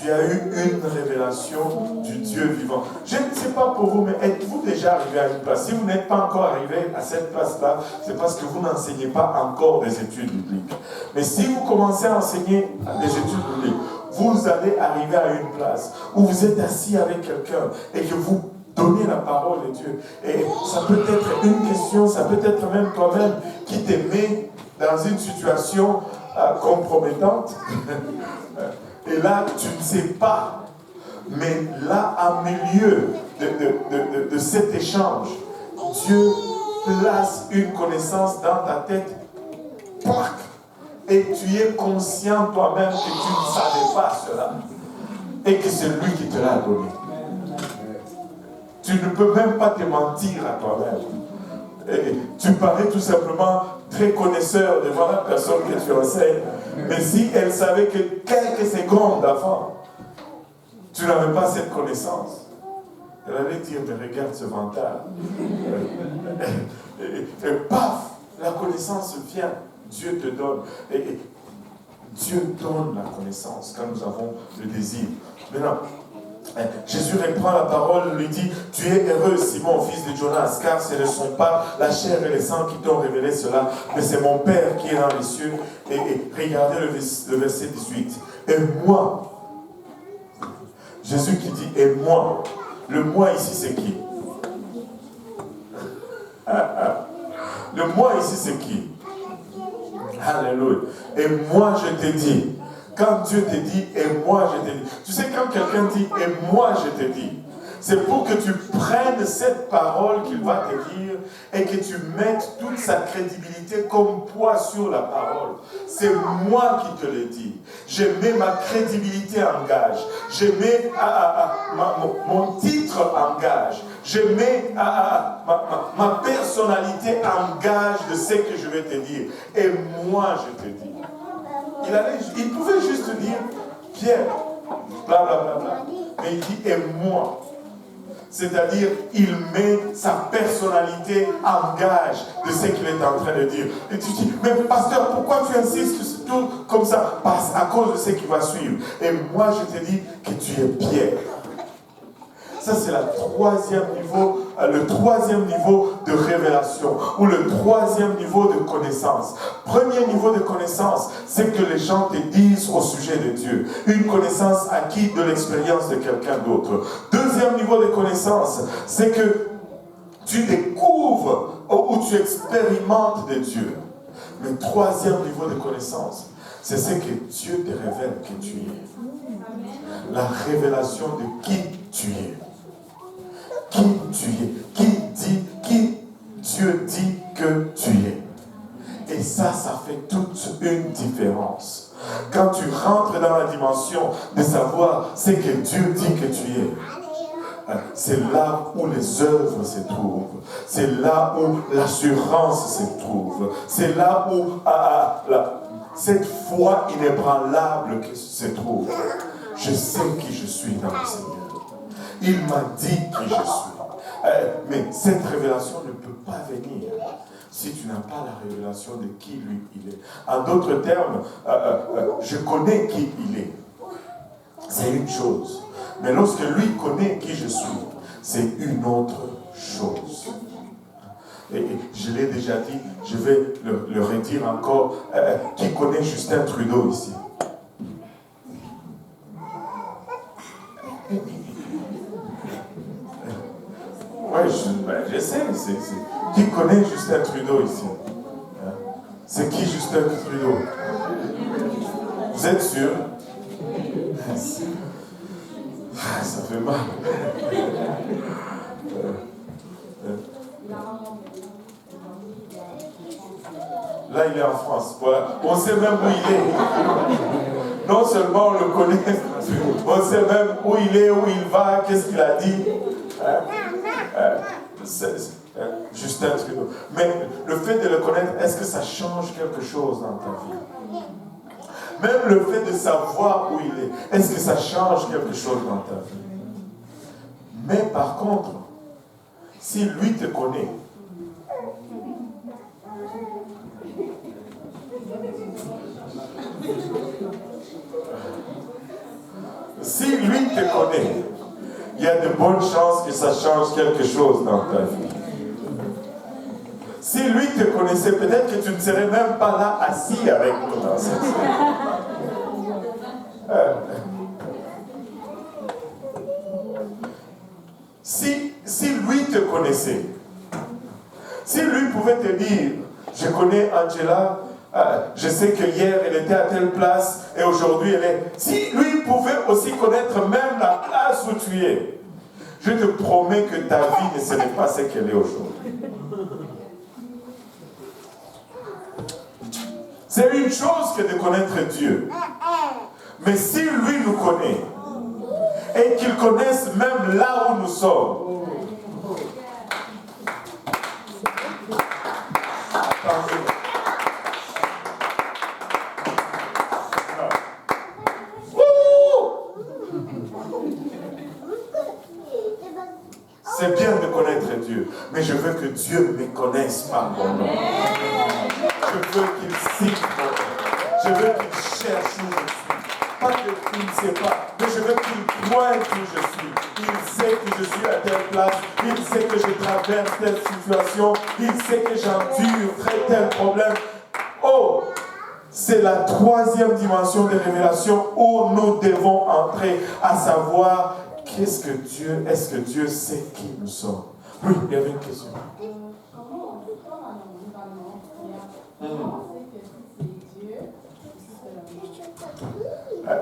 S1: Tu as eu une révélation du Dieu vivant. Je ne sais pas pour vous, mais êtes-vous déjà arrivé à une place? Si vous n'êtes pas encore arrivé à cette place-là, c'est parce que vous n'enseignez pas encore des études bibliques. Mais si vous commencez à enseigner des études bibliques, vous allez arriver à une place où vous êtes assis avec quelqu'un et que vous donnez la parole de Dieu. Et ça peut être une question, ça peut être même toi-même qui te met dans une situation compromettante. Et là, tu ne sais pas Mais là, à milieu de cet échange, Dieu place une connaissance dans ta tête. Plac. Et tu es conscient toi-même que tu ne savais pas cela. Et que c'est lui qui te l'a donné. Tu ne peux même pas te mentir à toi-même. Et tu parais tout simplement très connaisseur devant la personne que tu enseignes. Mais si elle savait que quelques secondes avant, tu n'avais pas cette connaissance, elle allait dire, mais regarde ce vantard. Et paf, la connaissance vient. Dieu te donne. Et Dieu donne la connaissance quand nous avons le désir. Maintenant, Jésus reprend la parole, lui dit, tu es heureux, Simon, fils de Jonas, car ce ne sont pas la chair et le sang qui t'ont révélé cela, mais c'est mon Père qui est dans les cieux. Et regardez le verset 18. Et moi, Jésus qui dit, et moi, le moi ici c'est qui? Le moi ici c'est qui? Alléluia. Et moi je te dis, quand Dieu te dit, et moi je te dis, tu sais quand quelqu'un dit, et moi je te dis, c'est pour que tu prennes cette parole qu'il va te dire et que tu mettes toute sa crédibilité comme poids sur la parole. C'est moi qui te le dis. Je mets ma crédibilité en gage. Je mets mon titre en gage. Je mets ma personnalité en gage de ce que je vais te dire. Et moi je te dis. Il pouvait juste dire Pierre, blablabla. Mais il dit et moi. C'est-à-dire, il met sa personnalité en gage de ce qu'il est en train de dire. Et tu dis, mais pasteur, pourquoi tu insistes tout comme ça? Parce à cause de ce qui va suivre. Et moi, je te dis que tu es Pierre. Ça, c'est le troisième niveau de révélation, ou le troisième niveau de connaissance. Premier niveau de connaissance, c'est que les gens te disent au sujet de Dieu. Une connaissance acquise de l'expérience de quelqu'un d'autre. Deuxième niveau de connaissance, c'est que tu découvres ou tu expérimentes de Dieu. Le troisième niveau de connaissance, c'est ce que Dieu te révèle que tu es. La révélation de qui tu es. Qui tu es, qui Dieu dit que tu es. Et ça fait toute une différence. Quand tu rentres dans la dimension de savoir ce que Dieu dit que tu es, c'est là où les œuvres se trouvent. C'est là où l'assurance se trouve. C'est là où cette foi inébranlable se trouve. Je sais qui je suis dans le Seigneur. Il m'a dit qui je suis. Mais cette révélation ne peut pas venir si tu n'as pas la révélation de qui lui il est. En d'autres termes, je connais qui il est. C'est une chose. Mais lorsque lui connaît qui je suis, c'est une autre chose. Et je l'ai déjà dit, je vais le redire encore. Qui connaît Justin Trudeau ici? Oui, je sais. Qui connaît Justin Trudeau ici? C'est qui Justin Trudeau? Vous êtes sûr? Ça fait mal. Là, il est en France. Voilà. On sait même où il est. Non seulement on le connaît, on sait même où il est, où il va, qu'est-ce qu'il a dit. Justin Trudeau. Mais le fait de le connaître, est-ce que ça change quelque chose dans ta vie? Même le fait de savoir où il est, est-ce que ça change quelque chose dans ta vie? Mais par contre, si lui te connaît, si lui te connaît, il y a de bonnes chances que ça change quelque chose dans ta vie. Si lui te connaissait, peut-être que tu ne serais même pas là assis avec nous dans cette salle. Si lui te connaissait, si lui pouvait te dire, je connais Angela, je sais que hier elle était à telle place et aujourd'hui elle est. Si lui pouvait aussi connaître même la place tu es, je te promets que ta vie ne serait pas ce qu'elle est aujourd'hui. C'est une chose que de connaître Dieu. Mais si lui nous connaît, et qu'il connaisse même là où nous sommes, c'est bien de connaître Dieu, mais je veux que Dieu me connaisse par mon nom. Je veux qu'il cite mon nom. Je veux qu'il cherche où je suis. Pas qu'il ne sait pas, mais je veux qu'il pointe où je suis. Il sait que je suis à telle place. Il sait que je traverse telle situation. Il sait que j'endure tel problème. Oh! C'est la troisième dimension de révélation où nous devons entrer, à savoir est-ce que Dieu sait qui nous sommes? Oui, il y avait une question.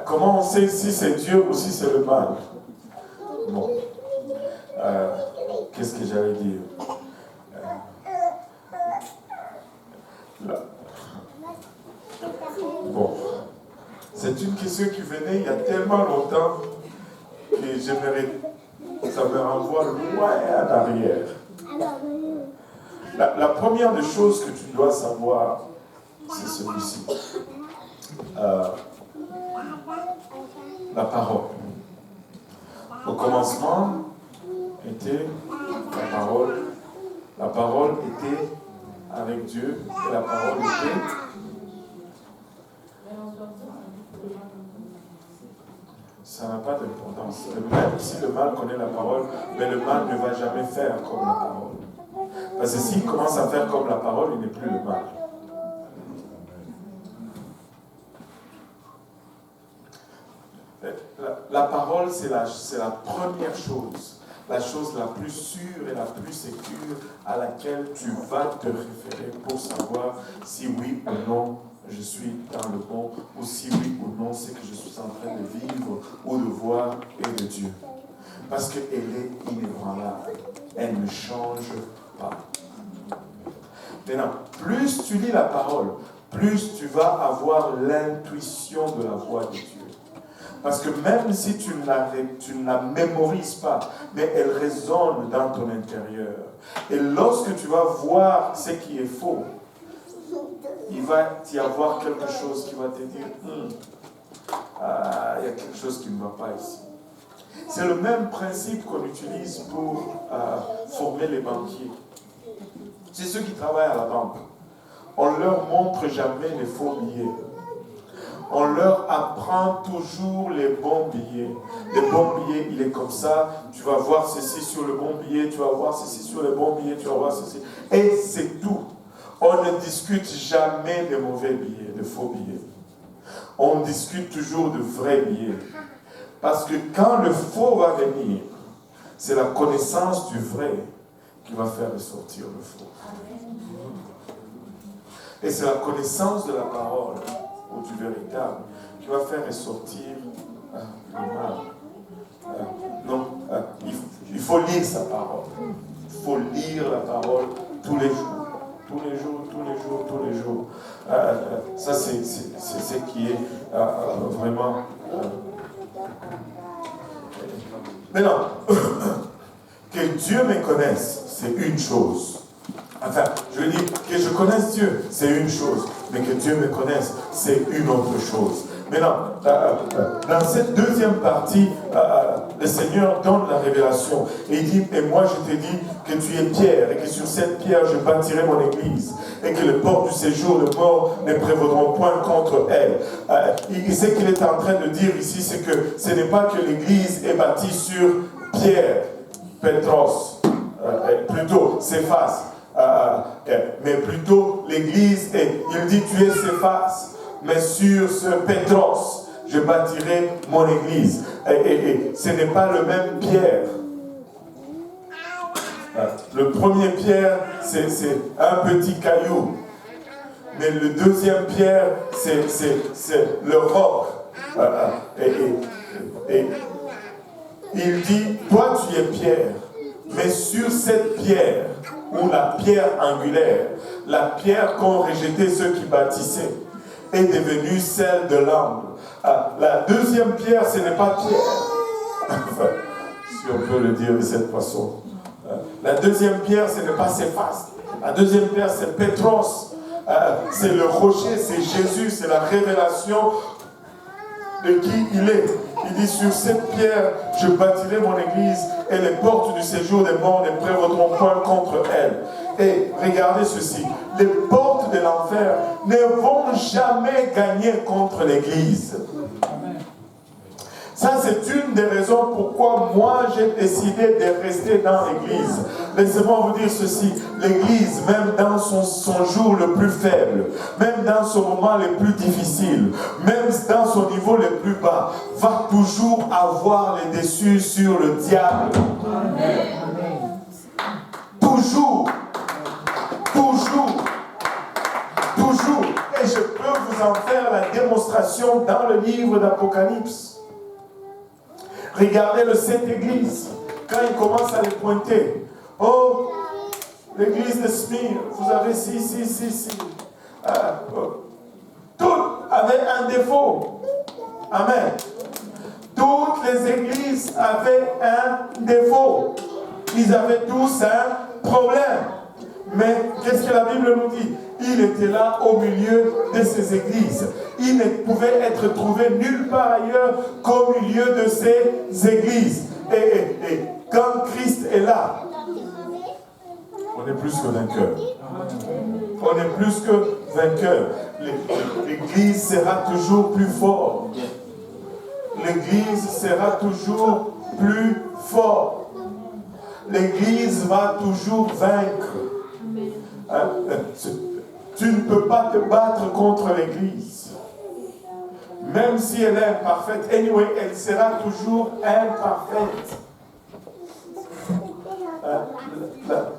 S1: Comment on sait si c'est Dieu ou si c'est le mal? Bon. Qu'est-ce que j'allais dire? Là. Bon. C'est une question qui venait il y a tellement longtemps que j'aimerais, ça me renvoie loin en arrière. La première des choses que tu dois savoir, c'est celui-ci. La parole. Au commencement était la parole. La parole était avec Dieu et la parole était. Ça n'a pas d'importance. Même si le mal connaît la parole, mais le mal ne va jamais faire comme la parole. Parce que s'il commence à faire comme la parole, il n'est plus le mal. La parole, c'est la première chose, la chose la plus sûre et la plus sécure à laquelle tu vas te référer pour savoir si oui ou non je suis dans le bon, ou si oui ou non c'est que je suis en train de vivre ou de voir est de Dieu. Parce qu'elle est inébranlable, elle ne change pas. Maintenant, plus tu lis la parole, plus tu vas avoir l'intuition de la voix de Dieu. Parce que même si tu ne la mémorises pas, mais elle résonne dans ton intérieur. Et lorsque tu vas voir ce qui est faux, il va y avoir quelque chose qui va te dire, il y a quelque chose qui ne va pas ici. C'est le même principe qu'on utilise pour former les banquiers. C'est ceux qui travaillent à la banque. On ne leur montre jamais les faux billets. On leur apprend toujours les bons billets. Les bons billets, il est comme ça. Tu vas voir ceci sur le bon billet, tu vas voir ceci sur le bon billet, tu vas voir ceci. Et c'est tout. On ne discute jamais de mauvais billets, de faux billets. On discute toujours de vrais billets. Parce que quand le faux va venir, c'est la connaissance du vrai qui va faire ressortir le faux. Et c'est la connaissance de la parole ou du véritable qui va faire ressortir le mal. Donc, il faut lire sa parole. Il faut lire la parole tous les jours. Tous les jours, tous les jours, tous les jours. Ça, c'est ce qui est vraiment... Maintenant, que Dieu me connaisse, c'est une chose. Enfin, je veux dire, que je connaisse Dieu, c'est une chose. Mais que Dieu me connaisse, c'est une autre chose. Maintenant, dans cette deuxième partie, le Seigneur donne la révélation. Et il dit, et moi je te dis que tu es pierre, et que sur cette pierre je bâtirai mon église, et que les portes du séjour de mort ne prévaudront point contre elle. Ce qu'il est en train de dire ici, c'est que ce n'est pas que l'église est bâtie sur pierre, Pétros, plutôt Céphas, mais plutôt l'église, il dit tu es Céphas, mais sur ce Pétros, je bâtirai mon église. Et ce n'est pas le même pierre. Le premier pierre, c'est un petit caillou. Mais le deuxième pierre, c'est le roc. Il dit, toi tu es Pierre, mais sur cette pierre, ou la pierre angulaire, la pierre qu'ont rejeté ceux qui bâtissaient, est devenue celle de l'angle. La deuxième pierre, ce n'est pas Pierre. Enfin, si on peut le dire de cette façon. La deuxième pierre, ce n'est pas Céphas. La deuxième pierre, c'est Pétros. C'est le rocher, c'est Jésus, c'est la révélation de qui il est. Il dit, sur cette pierre, je bâtirai mon église et les portes du séjour des morts ne prévaudront point contre elle. Et regardez ceci, les portes de l'enfer ne vont jamais gagner contre l'église. Ça, c'est une des raisons pourquoi moi, j'ai décidé de rester dans l'église. Laissez-moi vous dire ceci. L'église, même dans son jour le plus faible, même dans son moment le plus difficile, même dans son niveau le plus bas, va toujours avoir les dessus sur le diable. Toujours. Toujours. Toujours. Et je peux vous en faire la démonstration dans le livre d'Apocalypse. Regardez le sept églises. Quand il commence à les pointer. Oh, l'église de Smyrne, vous avez ci. Toutes avaient un défaut. Amen. Toutes les églises avaient un défaut. Ils avaient tous un problème. Mais qu'est-ce que la Bible nous dit? Il était là au milieu de ces églises. Il ne pouvait être trouvé nulle part ailleurs qu'au milieu de ces églises. Et quand Christ est là, on est plus que vainqueur. On est plus que vainqueur. L'église sera toujours plus forte. L'église sera toujours plus forte. L'église va toujours vaincre. Tu ne peux pas te battre contre l'église. Même si elle est imparfaite, anyway, elle sera toujours imparfaite.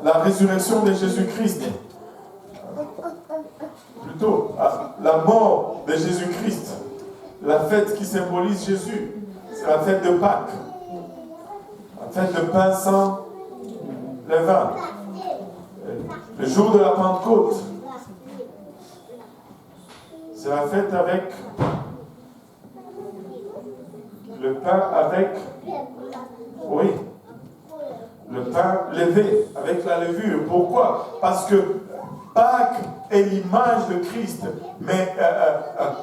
S1: La résurrection de Jésus-Christ, plutôt la mort de Jésus-Christ, la fête qui symbolise Jésus, c'est la fête de Pâques, la fête de pain sans levain, le jour de la Pentecôte. C'est la fête avec le pain avec, oui, le pain levé, avec la levure. Pourquoi? Parce que Pâques est l'image de Christ, mais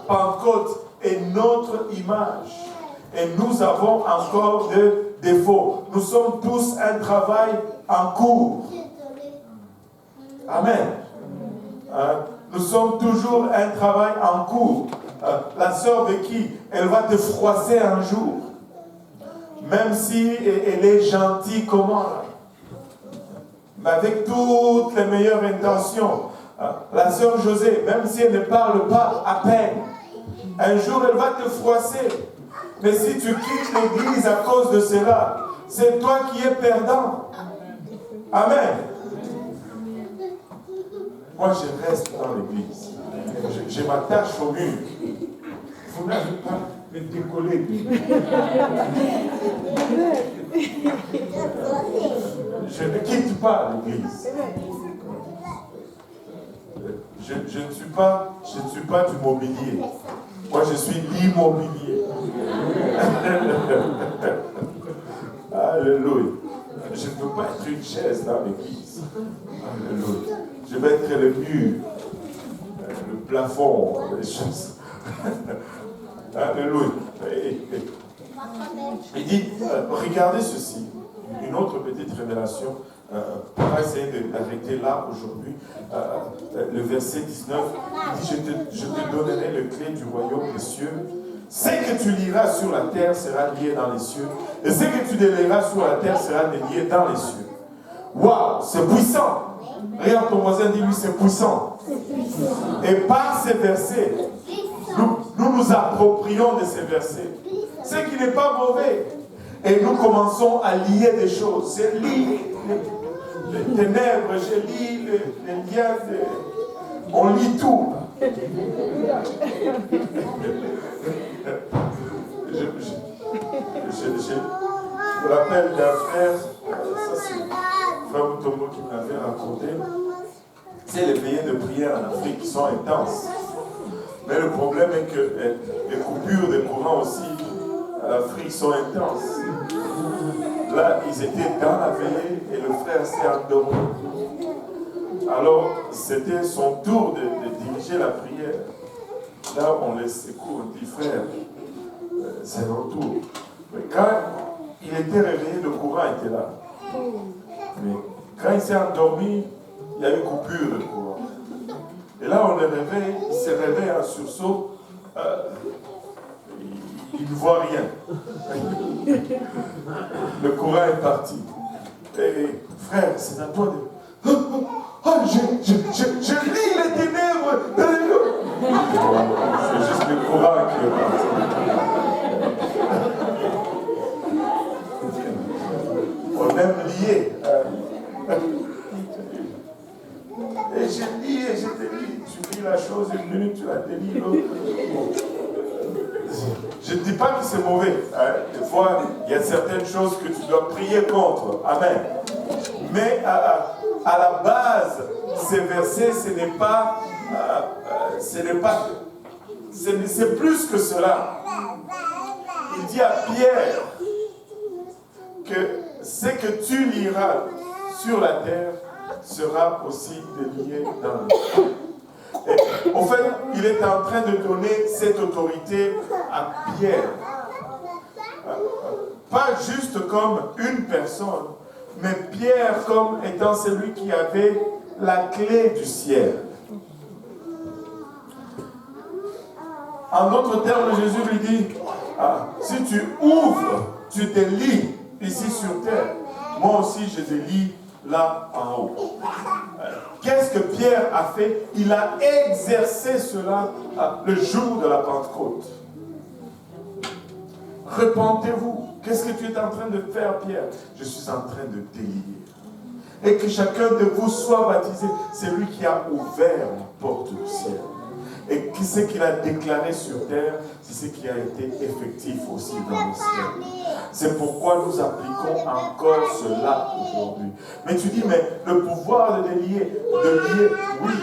S1: Pentecôte est notre image. Et nous avons encore des défauts. Nous sommes tous un travail en cours. Amen. Nous sommes toujours un travail en cours. La sœur de qui? Elle va te froisser un jour. Même si elle est gentille comment? Mais avec toutes les meilleures intentions. La sœur José, même si elle ne parle pas à peine, un jour elle va te froisser. Mais si tu quittes l'église à cause de cela, c'est toi qui es perdant. Amen. Moi, je reste dans l'église. Je m'attache au mur. Vous n'avez pas me décoller. Je ne quitte pas l'église. Je ne suis pas du mobilier. Moi, je suis l'immobilier. Alléluia. Je ne peux pas être une chaise dans l'église. Alléluia. Je vais être le mur, le plafond, les choses. Alléluia. Il dit, regardez ceci. Une autre petite révélation. On va essayer d'arrêter là aujourd'hui. Le verset 19, il dit, je te donnerai le clé du royaume des cieux. Ce que tu liras sur la terre sera lié dans les cieux. Et ce que tu délieras sur la terre sera délié dans les cieux. Waouh, c'est puissant. Regarde ton voisin, dis-lui, c'est puissant. Et par ces versets, nous nous approprions de ces versets. Ce qui n'est pas mauvais. Et nous commençons à lier des choses. Je lis les ténèbres, je lis les liens. On lit tout. Je me rappelle d'un frère, ça c'est frère Mutombo qui me l'avait raconté. C'est les veillées de prière en Afrique qui sont intenses. Mais le problème est que les coupures de courant aussi en Afrique sont intenses. Là, ils étaient dans la veillée et le frère s'est endormi. Alors, c'était son tour de diriger la prière. Là, on les secoue, on dit frère, c'est notre tour. Mais quand il était réveillé, le courant était là. Mais quand il s'est endormi, il y a eu coupure de courant. Et là, on le réveille, il se réveille en sursaut, il ne voit rien. Le courant est parti. Et frère, c'est à toi de... je lis les ténèbres. C'est juste le courant qui est parti. On aime lier. Et je lis et je te lis. Tu lis la chose une minute, tu la délis l'autre. Je ne dis pas que c'est mauvais. Des fois, il y a certaines choses que tu dois prier contre. Amen. Mais à la base, ces versets, c'est plus que cela. Il dit à Pierre que ce que tu liras sur la terre sera aussi délié dans le ciel. Et, en fait, il est en train de donner cette autorité à Pierre. Pas juste comme une personne, mais Pierre comme étant celui qui avait la clé du ciel. En d'autres termes, Jésus lui dit, si tu ouvres, tu te lis ici sur terre, moi aussi je te lis là en haut. Qu'est-ce que Pierre a fait? Il a exercé cela le jour de la Pentecôte. Repentez-vous. Qu'est-ce que tu es en train de faire, Pierre? Je suis en train de délier. Et que chacun de vous soit baptisé. C'est lui qui a ouvert la porte du ciel. Et ce qu'il a déclaré sur terre, c'est ce qui a été effectif aussi dans le ciel. C'est pourquoi nous appliquons encore cela aujourd'hui. Mais tu dis, mais le pouvoir de lier, oui,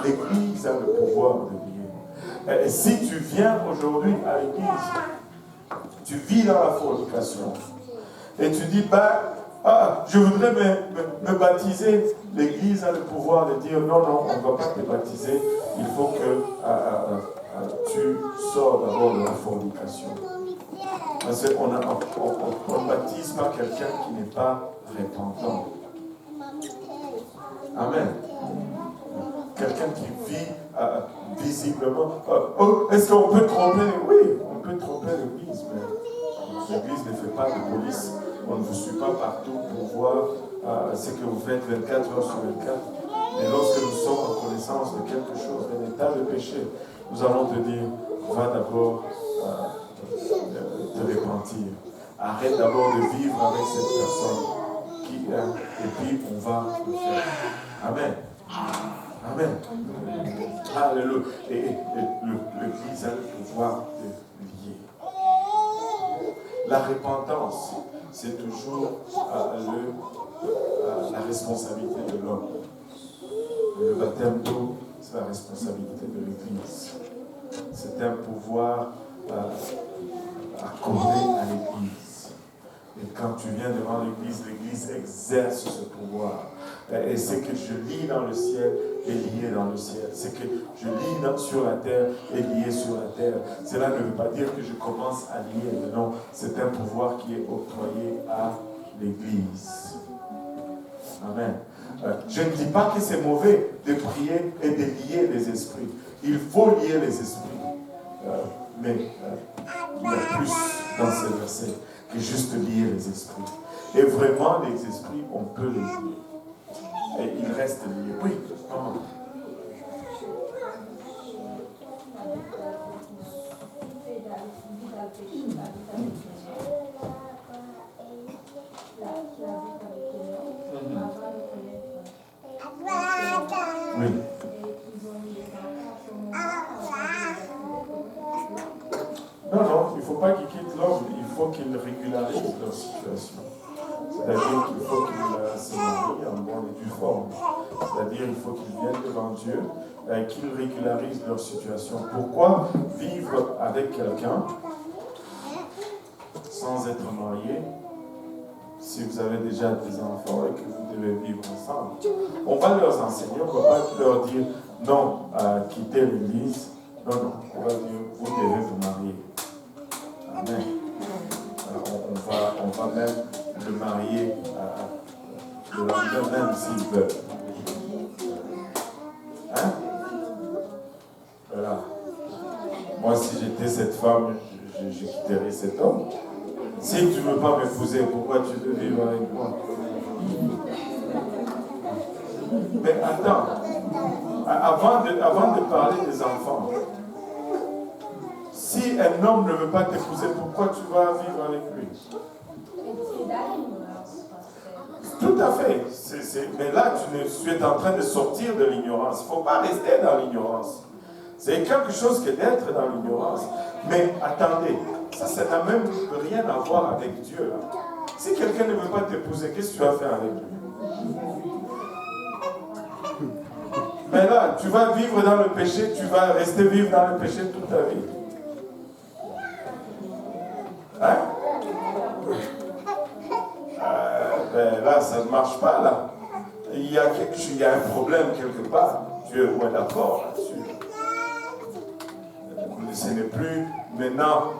S1: l'Église a le pouvoir de lier. Et si tu viens aujourd'hui à l'Église, tu vis dans la fornication, et tu dis, je voudrais me baptiser, l'Église a le pouvoir de dire, non, on ne va pas te baptiser, il faut que tu sors d'abord de la fornication. Parce qu'on ne baptise pas quelqu'un qui n'est pas repentant. Amen. Quelqu'un qui vit visiblement. Est-ce qu'on peut tromper? Oui, on peut tromper l'Église, mais l'Église ne fait pas de police. On ne vous suit pas partout pour voir ce que vous faites 24 heures sur 24. Et lorsque nous sommes en connaissance de quelque chose, d'un état de péché, nous allons te dire, va d'abord te repentir. Arrête d'abord de vivre avec cette personne et puis on va le faire. Amen. Amen. Alléluia. Et l'Église a le pouvoir de lier. La repentance, c'est toujours la responsabilité de l'homme. Le baptême d'eau, c'est la responsabilité de l'Église. C'est un pouvoir accordé à l'Église. Et quand tu viens devant l'Église, l'Église exerce ce pouvoir. Et ce que je lis dans le ciel est lié dans le ciel. Ce que je lis sur la terre est lié sur la terre. Cela ne veut pas dire que je commence à lier. Non, c'est un pouvoir qui est octroyé à l'Église. Amen. Je ne dis pas que c'est mauvais de prier et de lier les esprits. Il faut lier les esprits. Mais il y a plus dans ces versets que juste lier les esprits. Et vraiment, les esprits, on peut les lier. Et ils restent liés. Oui. Oh. Oui. Non, il ne faut pas qu'il quitte l'homme, il faut qu'il régularisent leur situation. C'est-à-dire qu'il faut qu'ils se marient en bonne et due forme. C'est-à-dire qu'il faut qu'ils viennent devant Dieu et qu'ils régularisent leur situation. Pourquoi vivre avec quelqu'un sans être marié si vous avez déjà des enfants et que vous devez vivre ensemble? On va leur enseigner, on ne va pas leur dire non, quittez l'église. Non, non, on va dire vous devez vous marier. Amen. Alors, on va même le marier le lendemain même s'ils veulent. Hein? Voilà. Moi, si j'étais cette femme, je quitterais cet homme. Si tu ne veux pas m'épouser, pourquoi tu veux vivre avec moi? Mais attends, avant de parler des enfants, si un homme ne veut pas t'épouser, pourquoi tu vas vivre avec lui? Tout à fait. Mais là, tu es en train de sortir de l'ignorance. Il ne faut pas rester dans l'ignorance. C'est quelque chose que d'être dans l'ignorance. Mais attendez, ça n'a même rien à voir avec Dieu. Là. Si quelqu'un ne veut pas t'épouser, qu'est-ce que tu vas faire avec lui? Mais là, tu vas vivre dans le péché, tu vas rester vivre dans le péché toute ta vie. Hein? Ben là, ça ne marche pas, là. Il y a un problème quelque part. Dieu est d'accord là-dessus. Ce n'est plus maintenant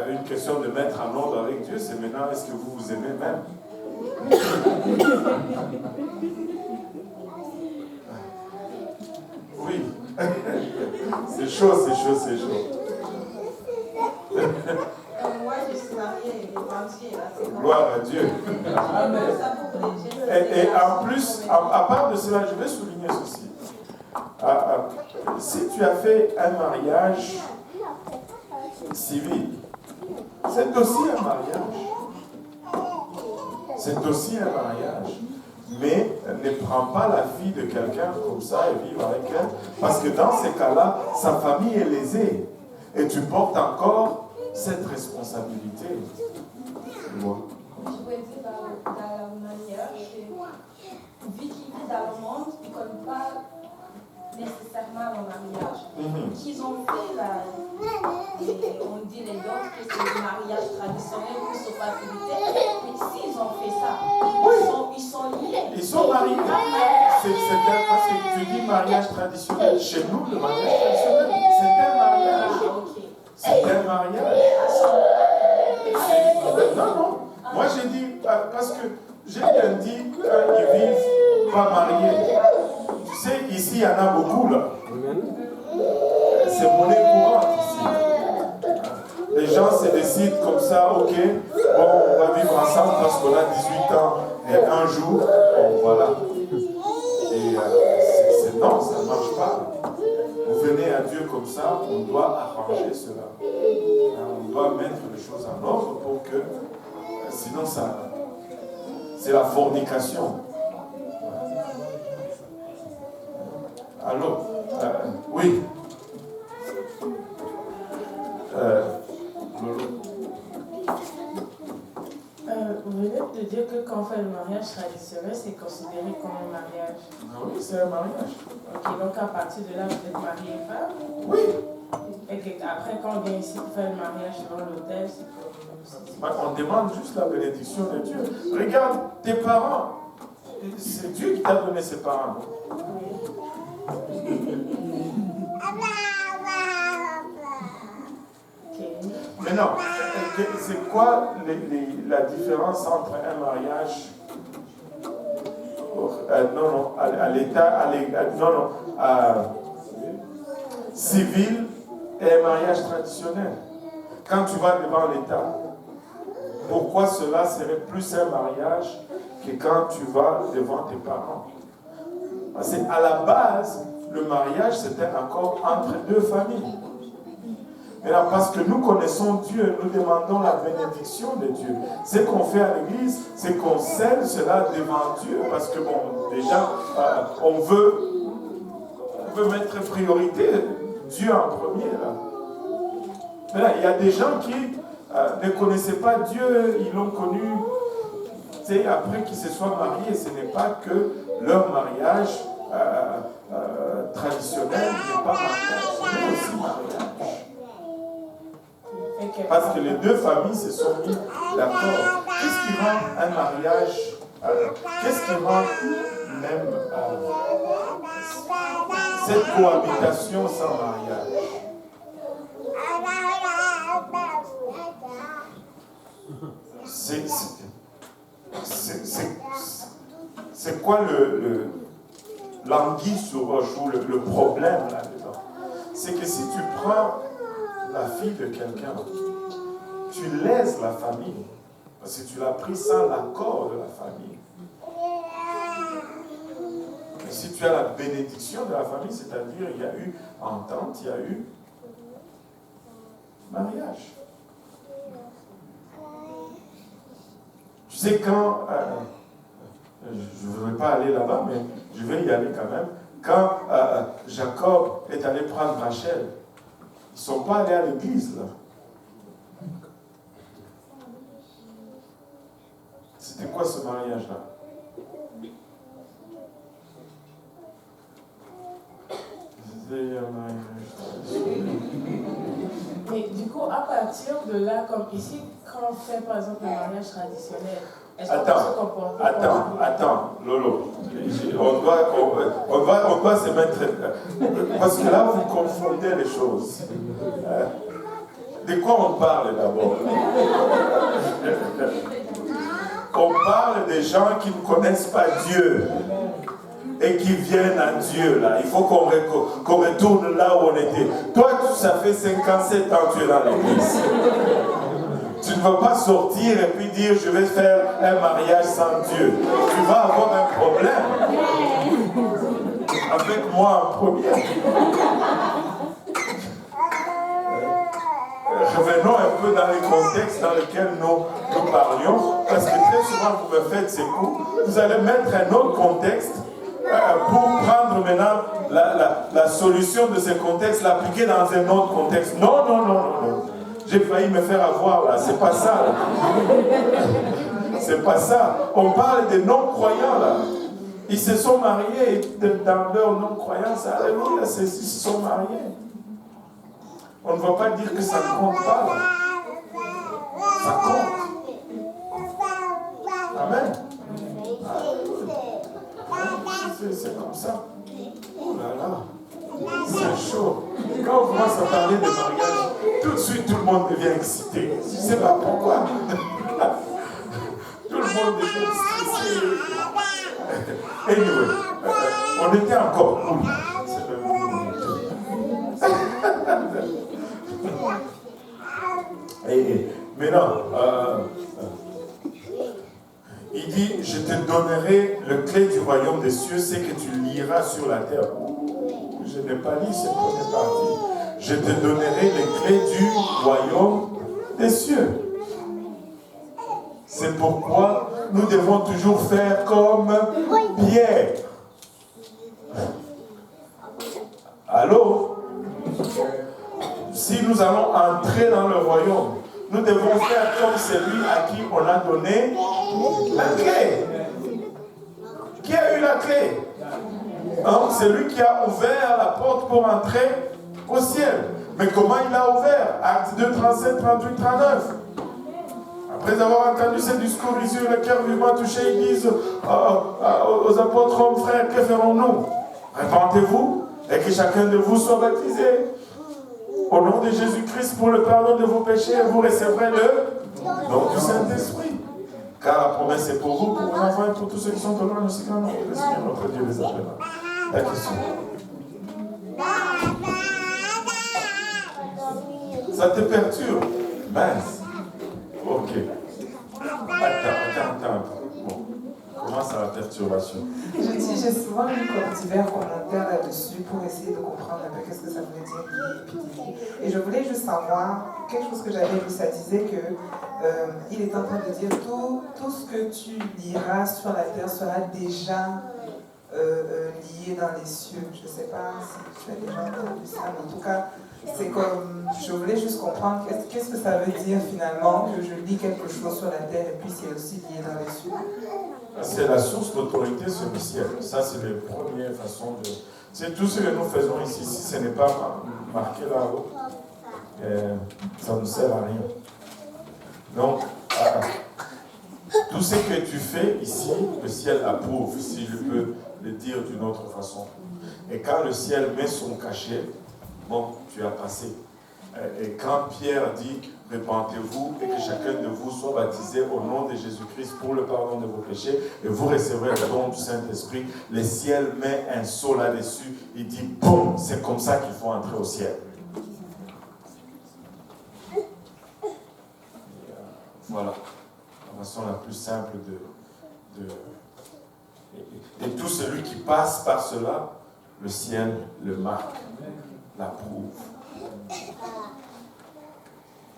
S1: une question de mettre en ordre avec Dieu, c'est maintenant est-ce que vous vous aimez même? Oui. C'est chaud, c'est chaud, c'est chaud.
S2: Moi, je suis mariée et
S1: gloire à Dieu. Et en plus, à part de cela, je vais souligner ceci. Si tu as fait un mariage civil, c'est aussi un mariage. C'est aussi un mariage. Mais ne prends pas la fille de quelqu'un comme ça et vivre avec elle. Parce que dans ces cas-là, sa famille est lésée. Et tu portes encore cette responsabilité. Moi.
S2: Je voulais dire dans la mariage, vu qu'il vit dans le monde, ils ne connaissent pas nécessairement le mariage. Qu'ils ont fait là, on dit les autres que c'est le mariage traditionnel plus aux facilités. Mais s'ils ont fait ça, ils sont liés.
S1: Ils sont mariés. Parce que tu dis mariage traditionnel. Chez nous, le mariage traditionnel, c'est un mariage. C'est un mariage. Non, non. Moi, j'ai dit, parce que j'ai bien dit qu'ils vivent pas mariés. Tu sais, ici, il y en a beaucoup, là. C'est monnaie courante, ici. Les gens se décident comme ça, ok, bon, on va vivre ensemble parce qu'on a 18 ans et un jour, bon, voilà. Et non, ça ne marche pas. Vous venez à Dieu comme ça, on doit arranger cela. On doit mettre les choses en ordre pour que, sinon c'est la fornication. Alors, oui.
S3: Vous venez de dire que quand on fait le mariage traditionnel, c'est considéré comme un mariage.
S1: Ah oui, c'est un mariage.
S3: Ok, donc à partir de là, vous êtes marié et femme?
S1: Oui.
S3: Et après, quand on vient ici pour faire le mariage dans l'hôtel, c'est comme...
S1: On demande juste la bénédiction de Dieu. Regarde, tes parents, c'est Dieu qui t'a donné ses parents. Maintenant, c'est quoi la différence entre un mariage à l'état, civil et un mariage traditionnel? Quand tu vas devant l'État, pourquoi cela serait plus un mariage que quand tu vas devant tes parents? Parce qu'à la base, le mariage, c'était encore entre deux familles. Maintenant, parce que nous connaissons Dieu, nous demandons la bénédiction de Dieu. Ce qu'on fait à l'église, c'est qu'on scelle cela devant Dieu. Parce que, bon, déjà, on veut mettre priorité Dieu en premier. Là. Maintenant, il y a des gens qui ne connaissaient pas Dieu, ils l'ont connu après qu'ils se soient mariés. Ce n'est pas que leur mariage traditionnel n'est pas mariage, c'est aussi mariage. Parce que les deux familles se sont mis d'accord. Qu'est-ce qui rend un mariage, qu'est-ce qui rend même cette cohabitation sans mariage? C'est quoi l'anguille sous roche ou le problème là-dedans? C'est que si tu prends la fille de quelqu'un, tu lèses la famille, parce que tu l'as pris sans l'accord de la famille. Mais si tu as la bénédiction de la famille, c'est-à-dire il y a eu entente, il y a eu mariage. Tu sais quand, je ne voudrais pas aller là-bas, mais je vais y aller quand même, quand Jacob est allé prendre Rachel, ils ne sont pas allés à l'église là. C'était quoi ce mariage-là?
S3: Mais du coup, à partir de là, comme ici, quand on fait par exemple le mariage traditionnel, est-ce qu'on peut se comporter
S1: Attends, Lolo. On doit se mettre. Parce que là, vous confondez les choses. De quoi on parle d'abord? On parle des gens qui ne connaissent pas Dieu et qui viennent à Dieu là. Il faut qu'on retourne là où on était. Toi, ça fait 57 ans que tu es dans l'église. Tu ne vas pas sortir et puis dire je vais faire un mariage sans Dieu. Tu vas avoir un problème. Avec moi en premier. Revenons un peu dans les contextes dans lesquels nous parlions, parce que très souvent vous me faites ces coups. Vous allez mettre un autre contexte pour prendre maintenant la solution de ce contexte, l'appliquer dans un autre contexte. Non. J'ai failli me faire avoir là, c'est pas ça. C'est pas ça. On parle des non-croyants là. Ils se sont mariés dans leur non-croyance. Alléluia, ils se sont mariés. On ne va pas dire que ça ne compte pas là. Ça compte. Amen. C'est comme ça. Oh là là. C'est chaud. Quand on commence à parler de mariage, tout de suite tout le monde devient excité. Je ne sais pas pourquoi. Tout le monde devient stressé. Anyway, on était encore. Et maintenant, il dit, je te donnerai le clé du royaume des cieux, c'est que tu liras sur la terre. Je n'ai pas lu cette première partie. Je te donnerai les clés du royaume des cieux. C'est pourquoi nous devons toujours faire comme Pierre. Allô? Si nous allons entrer dans le royaume, nous devons faire comme celui à qui on a donné la clé. Qui a eu la clé? C'est lui qui a ouvert la porte pour entrer au ciel. Mais comment il a ouvert? Actes 2, 37, 38, 39. Après avoir entendu ce discours, ils eurent le cœur vivement touché. Ils disent aux apôtres, hommes, frères, que ferons-nous? Répentez-vous et que chacun de vous soit baptisé au nom de Jésus-Christ pour le pardon de vos péchés, et vous recevrez le don du Saint-Esprit. Car la promesse est pour vous, pour vos enfants et pour tous ceux qui sont au loin de ce grand nombre. Le Seigneur notre Dieu les appellera. La question. Ça te perturbe? Mince. Ok. Attends. Bon. Comment ça la perturbation?
S4: J'ai souvent lu comme divers commentaires là-dessus pour essayer de comprendre un peu qu'est-ce que ça voulait dire épidémie. Et je voulais juste savoir, quelque chose que j'avais lu, ça disait que il est en train de dire tout ce que tu liras sur la terre sera déjà lié dans les cieux. Je ne sais pas si tu as déjà entendu ça, mais en tout cas, c'est comme, je voulais juste comprendre qu'est-ce que ça veut dire finalement que je lis quelque chose sur la terre et puis c'est aussi lié dans les cieux.
S1: C'est la source d'autorité sur le ciel. Ça, c'est la première façon de... C'est tout ce que nous faisons ici. Si ce n'est pas marqué là-haut, ça ne sert à rien. Donc, tout ce que tu fais ici, le ciel approuve, si je peux le dire d'une autre façon. Et quand le ciel met son cachet, bon, tu as passé. Et quand Pierre dit « Repentez-vous et que chacun de vous soit baptisé au nom de Jésus-Christ pour le pardon de vos péchés et vous recevrez le don du Saint-Esprit », le ciel met un sceau là-dessus. Il dit « Boum !» C'est comme ça qu'il faut entrer au ciel. Voilà, la façon la plus simple et tout celui qui passe par cela, le ciel le marque, l'approuve.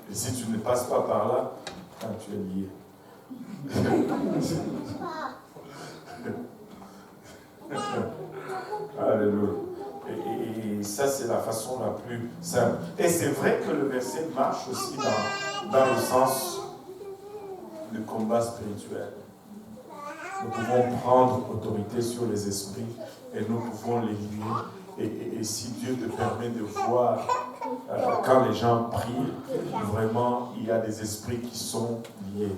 S1: Et si tu ne passes pas par là, tu es lié. Alléluia. Et ça, c'est la façon la plus simple. Et c'est vrai que le verset marche aussi dans le sens du combat spirituel. Nous pouvons prendre autorité sur les esprits et nous pouvons les lier. Et si Dieu te permet de voir, quand les gens prient, vraiment, il y a des esprits qui sont liés.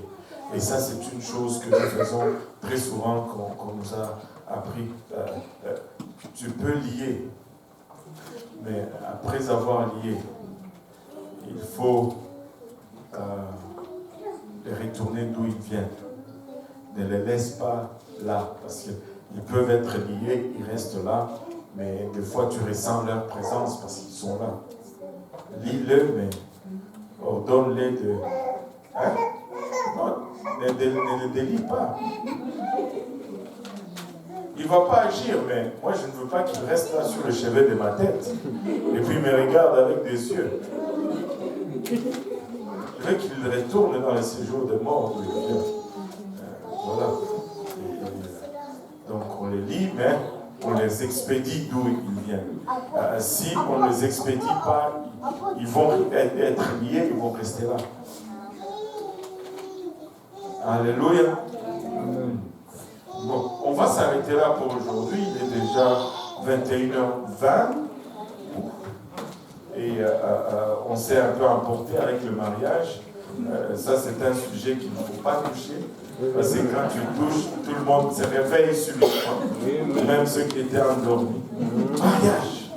S1: Et ça, c'est une chose que nous faisons très souvent, qu'on nous a appris. Tu peux lier, mais après avoir lié, il faut les retourner d'où ils viennent. Ne les laisse pas là, parce qu'ils peuvent être liés, ils restent là, mais des fois tu ressens leur présence parce qu'ils sont là. Lis-le, mais ordonne-les de... Hein? Non, ne les délie pas. Il ne va pas agir, mais moi je ne veux pas qu'il reste là sur le chevet de ma tête et puis me regarde avec des yeux. Je veux qu'il retourne dans le séjour des morts. Voilà. Donc on les lit, mais on les expédie d'où ils viennent. Si on ne les expédie pas, ils vont être liés, ils vont rester là. Alléluia. Bon, on va s'arrêter là pour aujourd'hui. Il est déjà 21h20. Et on s'est un peu emporté avec le mariage. Ça, c'est un sujet qu'il ne faut pas toucher. Parce que quand tu touches, tout le monde se réveille subitement. Même ceux qui étaient endormis. Mariage.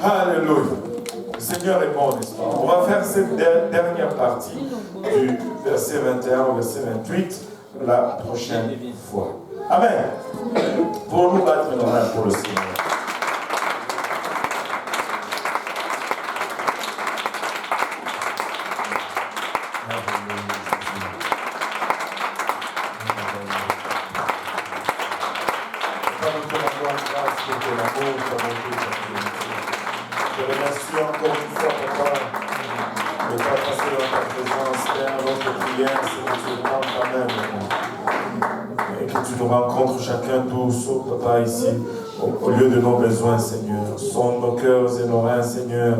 S1: Alléluia. Le Seigneur est bon, n'est-ce pas? On va faire cette dernière partie du verset 21 au verset 28 la prochaine fois. Amen. Pour nous battre nos mains pour le Seigneur. Je remercie encore une fois, Papa, de ne pas passer dans ta présence, Père, notre prière, c'est que tu rentres quand même, et que tu nous rencontres chacun tous, Papa, ici, au lieu de nos besoins, Seigneur. Sonde nos cœurs et nos reins, Seigneur,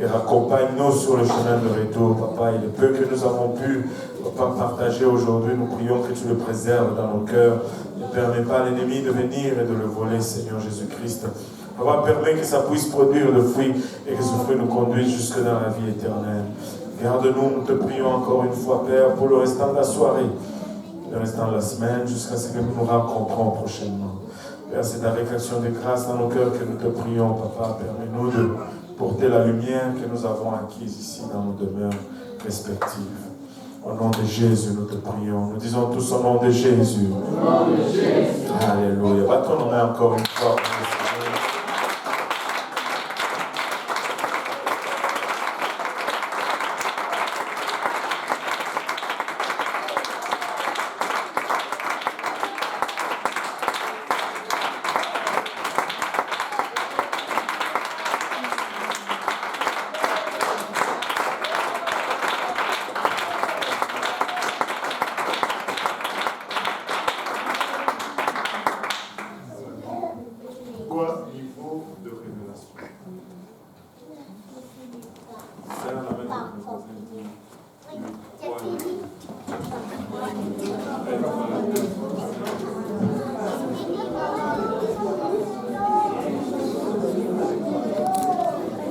S1: et accompagne-nous sur le chemin de retour, Papa. Et le peu que nous avons pu, Papa, partager aujourd'hui, nous prions que tu le préserves dans nos cœurs. Ne permets pas à l'ennemi de venir et de le voler, Seigneur Jésus-Christ. Papa, permet que ça puisse produire le fruit et que ce fruit nous conduise jusque dans la vie éternelle. Garde-nous, nous te prions encore une fois, Père, pour le restant de la soirée, le restant de la semaine, jusqu'à ce que nous nous rencontrons prochainement. Père, c'est avec action de grâce dans nos cœurs que nous te prions, Papa. Permets-nous de porter la lumière que nous avons acquise ici dans nos demeures respectives. Au nom de Jésus, nous te prions. Nous disons tous au nom de Jésus. Alléluia. Battons nos mains encore une fois.